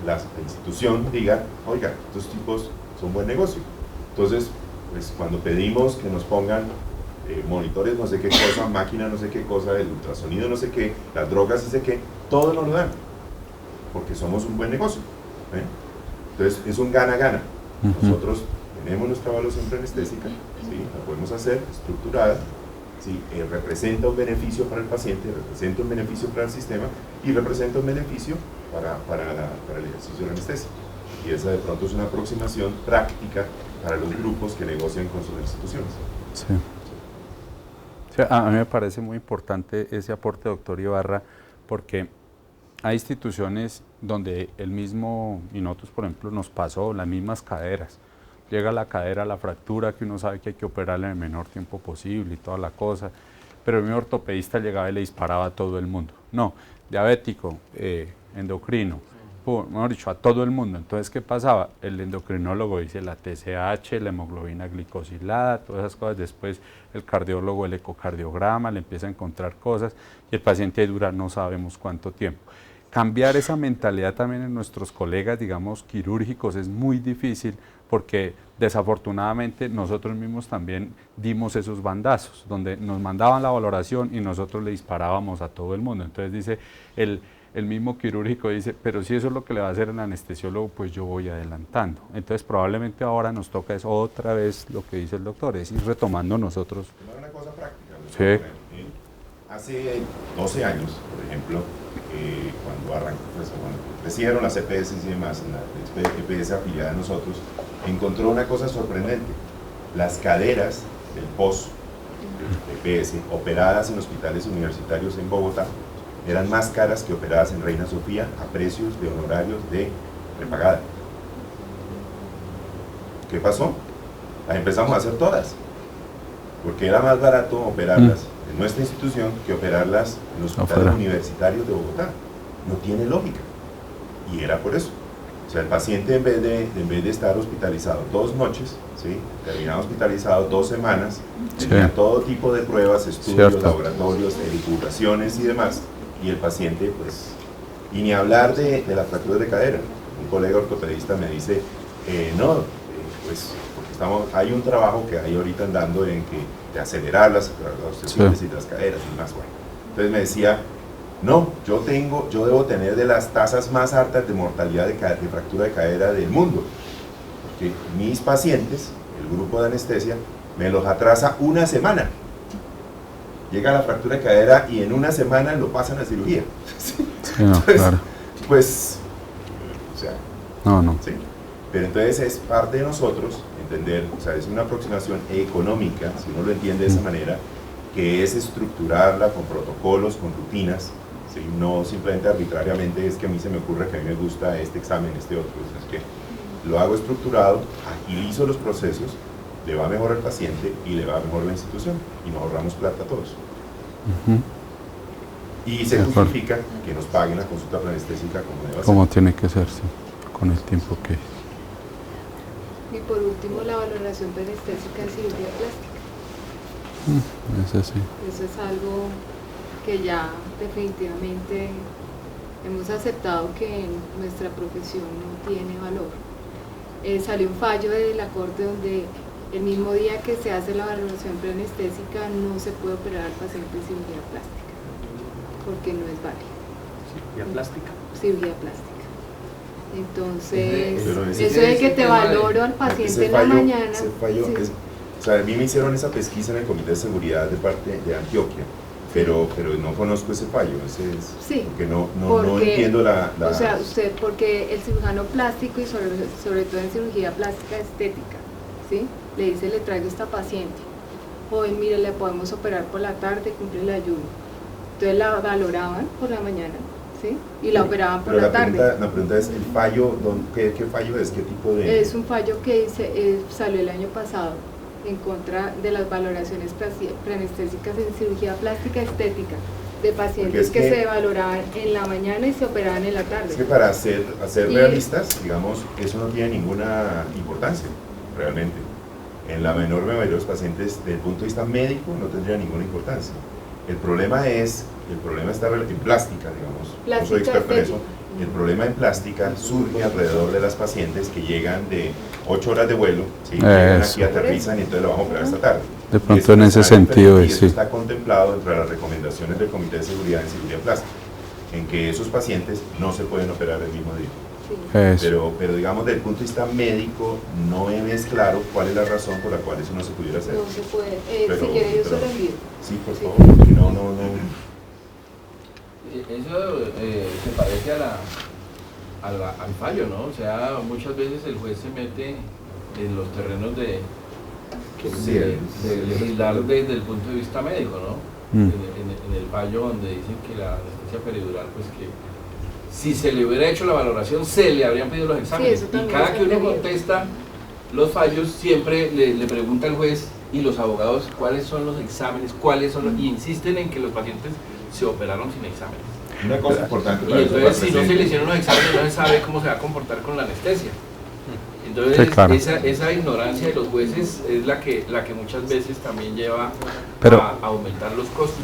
la institución diga, oiga, estos tipos son buen negocio. Entonces, pues cuando pedimos que nos pongan monitores no sé qué cosa, máquina no sé qué cosa, el ultrasonido no sé qué, las drogas no sé qué, todo nos lo dan, porque somos un buen negocio. Entonces, es un gana-gana. Nosotros tenemos nuestra evaluación preanestésica, ¿sí? La podemos hacer estructurada, ¿sí? Representa un beneficio para el paciente, representa un beneficio para el sistema y representa un beneficio para el ejercicio de la anestesia. Y esa de pronto es una aproximación práctica para los grupos que negocian con sus instituciones. Sí. Sí, a mí me parece muy importante ese aporte, doctor Ibarra, porque hay instituciones donde el mismo, y nosotros por ejemplo nos pasó, las mismas caderas. Llega la cadera, la fractura, que uno sabe que hay que operarla en el menor tiempo posible y toda la cosa, pero el mismo ortopedista llegaba y le disparaba a todo el mundo. No, diabético, endocrino, mejor dicho, a todo el mundo. Entonces, ¿qué pasaba? El endocrinólogo dice la TSH, la hemoglobina glicosilada, todas esas cosas. Después el cardiólogo, el ecocardiograma, le empieza a encontrar cosas y el paciente dura no sabemos cuánto tiempo. Cambiar esa mentalidad también en nuestros colegas, digamos, quirúrgicos es muy difícil porque desafortunadamente nosotros mismos también dimos esos bandazos, donde nos mandaban la valoración y nosotros le disparábamos a todo el mundo. Entonces dice el mismo quirúrgico dice, pero si eso es lo que le va a hacer el anestesiólogo, pues yo voy adelantando. Entonces probablemente ahora nos toca es otra vez lo que dice el doctor, es ir retomando nosotros. Una cosa práctica. Sí. Hace 12 años, por ejemplo, cuando arrancó, pues, cuando crecieron las EPS y demás, la EPS afiliada a nosotros, encontró una cosa sorprendente. Las caderas del POS, EPS, operadas en hospitales universitarios en Bogotá, eran más caras que operadas en Reina Sofía a precios de honorarios de prepagada. ¿Qué pasó? Las empezamos a hacer todas, porque era más barato operarlas en nuestra institución que operarlas en los hospitales universitarios de Bogotá. No tiene lógica. Y era por eso. O sea, el paciente en vez de estar hospitalizado 2 noches, ¿sí? Terminaba hospitalizado 2 semanas, tenía todo tipo de pruebas, estudios, laboratorios, divulgaciones y demás, y el paciente, pues, y ni hablar de la fractura de cadera. Un colega ortopedista me dice, pues, porque hay un trabajo que hay ahorita andando en que de acelerar las obsesiones y las caderas y más. Bueno, entonces me decía, no, yo debo tener de las tasas más altas de mortalidad de fractura de cadera del mundo, porque mis pacientes, el grupo de anestesia, me los atrasa 1 semana. Llega la fractura de cadera y en 1 semana lo pasan a cirugía. Sí, no, entonces, claro. Pues, o sea, no. ¿sí? Pero entonces es parte de nosotros entender, o sea, es una aproximación económica, si uno lo entiende de esa manera, que es estructurarla con protocolos, con rutinas, ¿sí? No simplemente arbitrariamente es que a mí se me ocurre que a mí me gusta este examen, este otro, es que lo hago estructurado, agilizo los procesos, le va mejor al paciente y le va mejor a la institución y nos ahorramos plata a todos. Y se justifica que nos paguen la consulta anestésica como debe ser. Como tiene que ser, sí, con el tiempo que... Y por último, la valoración penestésica de cirugía plástica. Eso sí. Eso es algo que ya definitivamente hemos aceptado que en nuestra profesión no tiene valor. Salió un fallo de la Corte donde el mismo día que se hace la valoración preanestésica no se puede operar al paciente de cirugía plástica, porque no es válido. ¿Cirugía plástica? Cirugía plástica. Entonces, Pero eso de que te valoro al paciente en la mañana. Ese fallo sí. o sea, a mí me hicieron esa pesquisa en el Comité de Seguridad de parte de Antioquia, pero no conozco ese fallo, Sí, porque no porque, entiendo la... O sea, porque el cirujano plástico y sobre todo en cirugía plástica estética, ¿sí? Le dice, le traigo esta paciente, joven, mire, le podemos operar por la tarde, cumple el ayuno. Entonces la valoraban por la mañana, ¿sí? Y la operaban por la tarde. La pregunta es, ¿el fallo, qué fallo es? ¿Qué tipo de...? Es un fallo que salió el año pasado en contra de las valoraciones preanestésicas en cirugía plástica estética de pacientes que se valoraban en la mañana y se operaban en la tarde. Es que para ser realistas, digamos, eso no tiene ninguna importancia, realmente. En la menor mayoría de los pacientes, desde el punto de vista médico, no tendría ninguna importancia. El problema está en plástica, digamos, no soy experto en eso. El problema en plástica surge alrededor de las pacientes que llegan de 8 horas de vuelo, ¿sí? Llegan aquí, aterrizan y entonces lo vamos a operar esta tarde. De pronto en ese sentido, y eso sí. está contemplado entre las recomendaciones del Comité de Seguridad en Cirugía Plástica, en que esos pacientes no se pueden operar el mismo día. Sí. Pero digamos, desde el punto de vista médico, no es claro cuál es la razón por la cual eso no se pudiera hacer. No se puede. Si quiere, yo se lo envío. Sí, por favor, porque no. Eso se parece al fallo, ¿no? O sea, muchas veces el juez se mete en los terrenos de legislar desde el punto de vista médico, ¿no? En el fallo donde dicen que la anestesia peridural, pues que si se le hubiera hecho la valoración, se le habrían pedido los exámenes. Sí, y cada que uno contesta los fallos, siempre le pregunta al juez y los abogados cuáles son los exámenes, y insisten en que los pacientes se operaron sin exámenes. Una cosa importante Y para entonces, si no se le hicieron los exámenes, no se sabe cómo se va a comportar con la anestesia. Entonces, sí, claro. esa ignorancia de los jueces es la que muchas veces también lleva a aumentar los costos.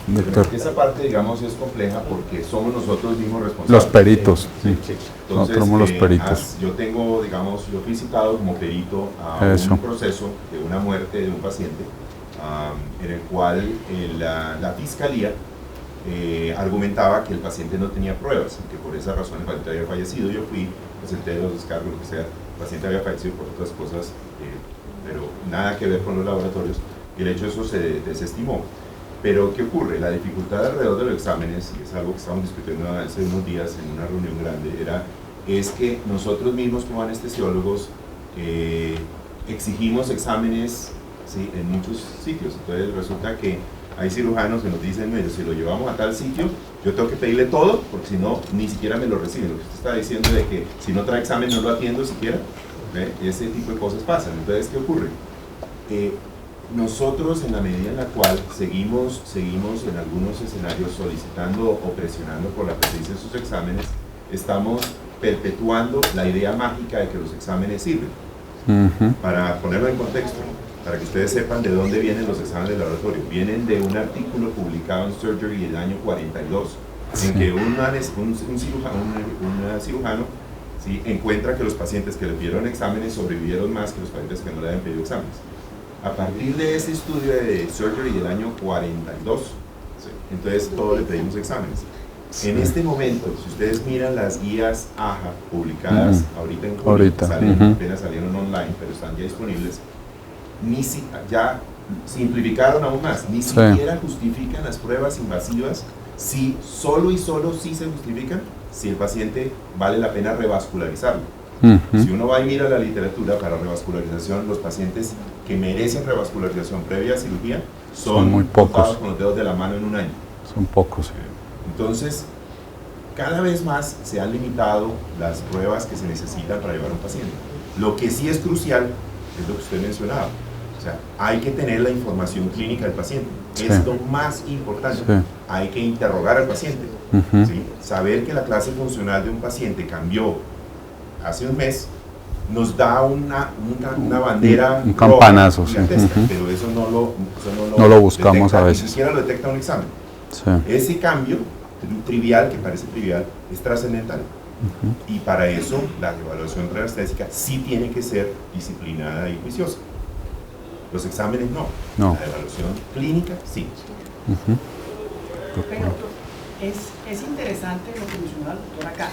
Doctor. Esa parte, digamos, es compleja porque somos nosotros mismos responsables. Los peritos, sí. Entonces, Nosotros somos los peritos. yo fui citado como perito a un proceso de una muerte de un paciente, en el cual la fiscalía argumentaba que el paciente no tenía pruebas, que por esa razón el paciente había fallecido. Yo fui, presenté los descargos, lo que sea, el paciente había fallecido por otras cosas, pero nada que ver con los laboratorios, y el hecho de eso se desestimó. Pero, ¿qué ocurre? La dificultad alrededor de los exámenes, y es algo que estábamos discutiendo hace unos días en una reunión grande, es que nosotros mismos como anestesiólogos exigimos exámenes, ¿sí?, en muchos sitios. Entonces resulta que hay cirujanos que nos dicen, mire, si lo llevamos a tal sitio, yo tengo que pedirle todo, porque si no, ni siquiera me lo reciben. Lo que usted está diciendo de que si no trae examen no lo atiendo siquiera, ¿ve? Ese tipo de cosas pasan. Entonces, ¿qué ocurre? Nosotros, en la medida en la cual seguimos en algunos escenarios solicitando o presionando por la presencia de sus exámenes, estamos perpetuando la idea mágica de que los exámenes sirven. Para ponerlo en contexto, para que ustedes sepan de dónde vienen los exámenes de laboratorio, vienen de un artículo publicado en Surgery en el año 42, en que un cirujano, ¿sí?, encuentra que los pacientes que le pidieron exámenes sobrevivieron más que los pacientes que no le habían pedido exámenes. A partir de ese estudio de Surgery del año 42, ¿sí?, entonces todos le pedimos exámenes. En este momento, si ustedes miran las guías AJA publicadas ahorita en julio, apenas salieron online, pero están ya disponibles, ya simplificaron aún más, ni siquiera justifican las pruebas invasivas, si solo sí se justifican si el paciente vale la pena revascularizarlo. Si uno va y mira la literatura para revascularización, los pacientes que merecen revascularización previa a cirugía son muy pocos, con los dedos de la mano en un año. Son pocos. Entonces, cada vez más se han limitado las pruebas que se necesitan para llevar a un paciente. Lo que sí es crucial es lo que usted mencionaba. O sea, hay que tener la información clínica del paciente. Es lo más importante. Hay que interrogar al paciente. ¿Sí? Saber que la clase funcional de un paciente cambió hace un mes nos da una bandera un campanazo, roja, sí. Pero eso No lo buscamos detecta, a veces. Ni siquiera lo detecta un examen. Sí. Ese cambio trivial, que parece trivial, es trascendental. Y para eso la evaluación anestésica sí tiene que ser disciplinada y juiciosa. Los exámenes no. La evaluación clínica sí. Pero es interesante lo que mencionó el doctor acá.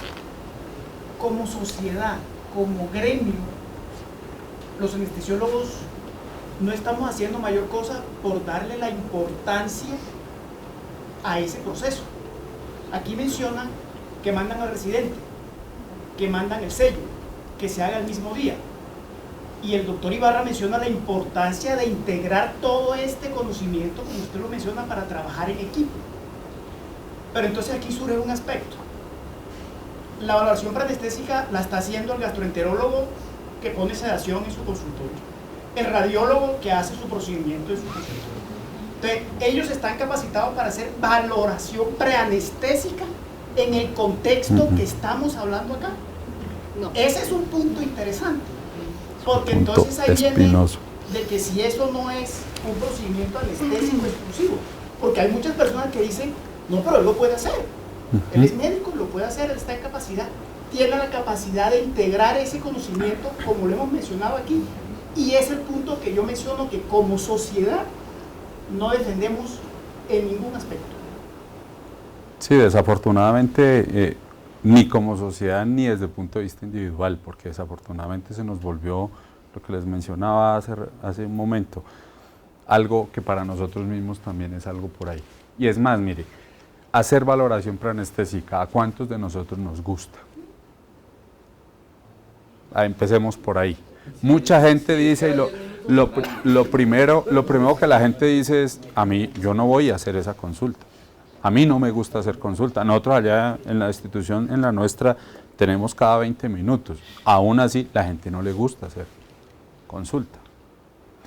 Como sociedad, como gremio, los anestesiólogos no estamos haciendo mayor cosa por darle la importancia a ese proceso. Aquí mencionan que mandan al residente, que mandan el sello, que se haga el mismo día. Y el doctor Ibarra menciona la importancia de integrar todo este conocimiento, como usted lo menciona, para trabajar en equipo. Pero entonces aquí surge un aspecto. La evaluación preanestésica la está haciendo el gastroenterólogo que pone sedación en su consultorio, el radiólogo que hace su procedimiento en su consultorio. Entonces, ellos están capacitados para hacer valoración preanestésica en el contexto que estamos hablando acá. No. Ese es un punto interesante, porque entonces ahí viene de que si eso no es un procedimiento anestésico exclusivo, porque hay muchas personas que dicen, no, pero él lo puede hacer, él es médico, lo puede hacer, él está en capacidad, tiene la capacidad de integrar ese conocimiento, como lo hemos mencionado aquí, y es el punto que yo menciono, que como sociedad no defendemos en ningún aspecto. Sí, desafortunadamente, ni como sociedad ni desde el punto de vista individual, porque desafortunadamente se nos volvió, lo que les mencionaba hace un momento, algo que para nosotros mismos también es algo por ahí. Y es más, mire, hacer valoración preanestésica, ¿a cuántos de nosotros nos gusta? Empecemos por ahí. Mucha gente dice, lo primero que la gente dice es, a mí, yo no voy a hacer esa consulta. A mí no me gusta hacer consulta. Nosotros allá en la institución, en la nuestra, tenemos cada 20 minutos. Aún así, la gente no le gusta hacer consulta.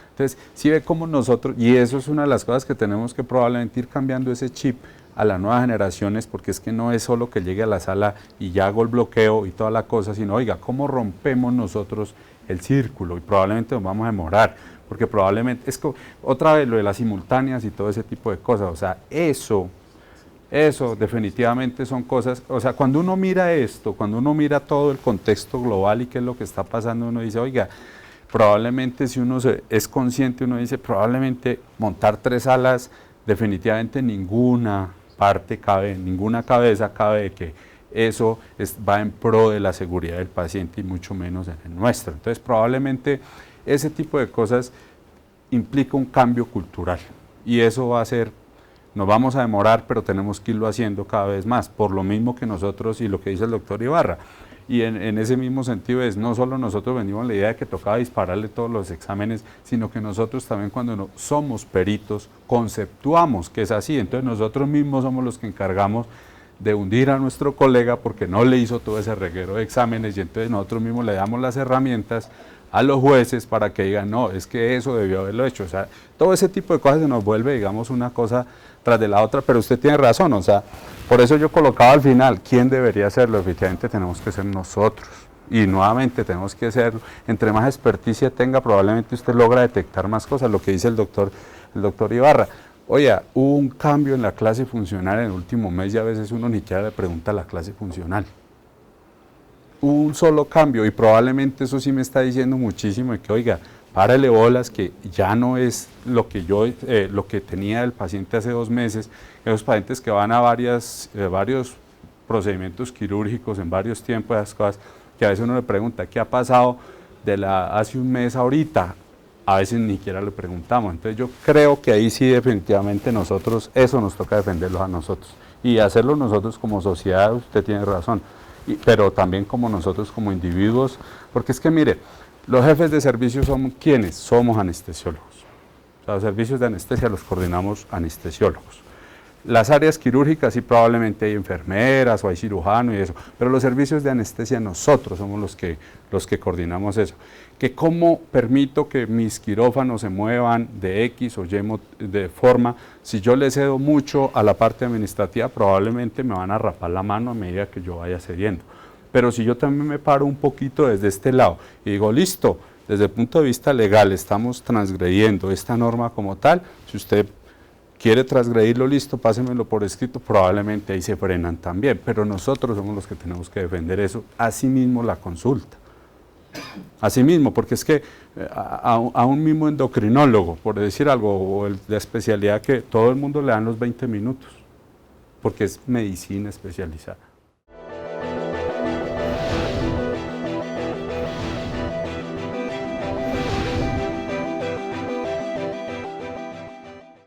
Entonces, si ve cómo nosotros, y eso es una de las cosas que tenemos que probablemente ir cambiando ese chip a las nuevas generaciones, porque es que no es solo que llegue a la sala y ya hago el bloqueo y toda la cosa, sino, oiga, ¿cómo rompemos nosotros el círculo? Y probablemente nos vamos a demorar, porque probablemente, es que, otra vez lo de las simultáneas y todo ese tipo de cosas, o sea, eso definitivamente son cosas, o sea, cuando uno mira esto, cuando uno mira todo el contexto global y qué es lo que está pasando, uno dice, oiga, probablemente si uno es consciente, uno dice, probablemente montar 3 salas, definitivamente ninguna parte cabe, ninguna cabeza cabe de que eso va en pro de la seguridad del paciente y mucho menos en el nuestro. Entonces probablemente ese tipo de cosas implica un cambio cultural y eso va a ser, nos vamos a demorar, pero tenemos que irlo haciendo cada vez más, por lo mismo que nosotros y lo que dice el doctor Ibarra. Y en ese mismo sentido es, no solo nosotros venimos la idea de que tocaba dispararle todos los exámenes, sino que nosotros también cuando no somos peritos, conceptuamos que es así, entonces nosotros mismos somos los que encargamos de hundir a nuestro colega porque no le hizo todo ese reguero de exámenes y entonces nosotros mismos le damos las herramientas a los jueces para que digan, no, es que eso debió haberlo hecho, o sea, todo ese tipo de cosas se nos vuelve, digamos, una cosa tras de la otra, pero usted tiene razón, o sea, por eso yo colocaba al final, ¿quién debería hacerlo? Efectivamente tenemos que ser nosotros, y nuevamente tenemos que ser, entre más experticia tenga, probablemente usted logra detectar más cosas, lo que dice el doctor Ibarra. Oye, hubo un cambio en la clase funcional en el último mes y a veces uno ni siquiera le pregunta a la clase funcional. Hubo un solo cambio y probablemente eso sí me está diciendo muchísimo de que, oiga, párale bolas, que ya no es lo que lo que tenía el paciente hace 2 meses, esos pacientes que van a varios procedimientos quirúrgicos en varios tiempos, esas cosas, que a veces uno le pregunta, ¿qué ha pasado de hace un mes ahorita? A veces ni siquiera le preguntamos, entonces yo creo que ahí sí definitivamente nosotros, eso nos toca defenderlo a nosotros, y hacerlo nosotros como sociedad, usted tiene razón, pero también como nosotros como individuos, porque es que mire, los jefes de servicio somos ¿quiénes? Somos anestesiólogos. O sea, los servicios de anestesia los coordinamos anestesiólogos. Las áreas quirúrgicas sí probablemente hay enfermeras o hay cirujanos y eso, pero los servicios de anestesia nosotros somos los que coordinamos eso. Que cómo permito que mis quirófanos se muevan de X o Y de forma, si yo le cedo mucho a la parte administrativa probablemente me van a rapar la mano a medida que yo vaya cediendo. Pero si yo también me paro un poquito desde este lado y digo, listo, desde el punto de vista legal estamos transgrediendo esta norma como tal, si usted quiere transgredirlo, listo, pásemelo por escrito, probablemente ahí se frenan también, pero nosotros somos los que tenemos que defender eso, asimismo la consulta. Asimismo, porque es que a un mismo endocrinólogo, por decir algo, o de especialidad, que todo el mundo le dan los 20 minutos, porque es medicina especializada.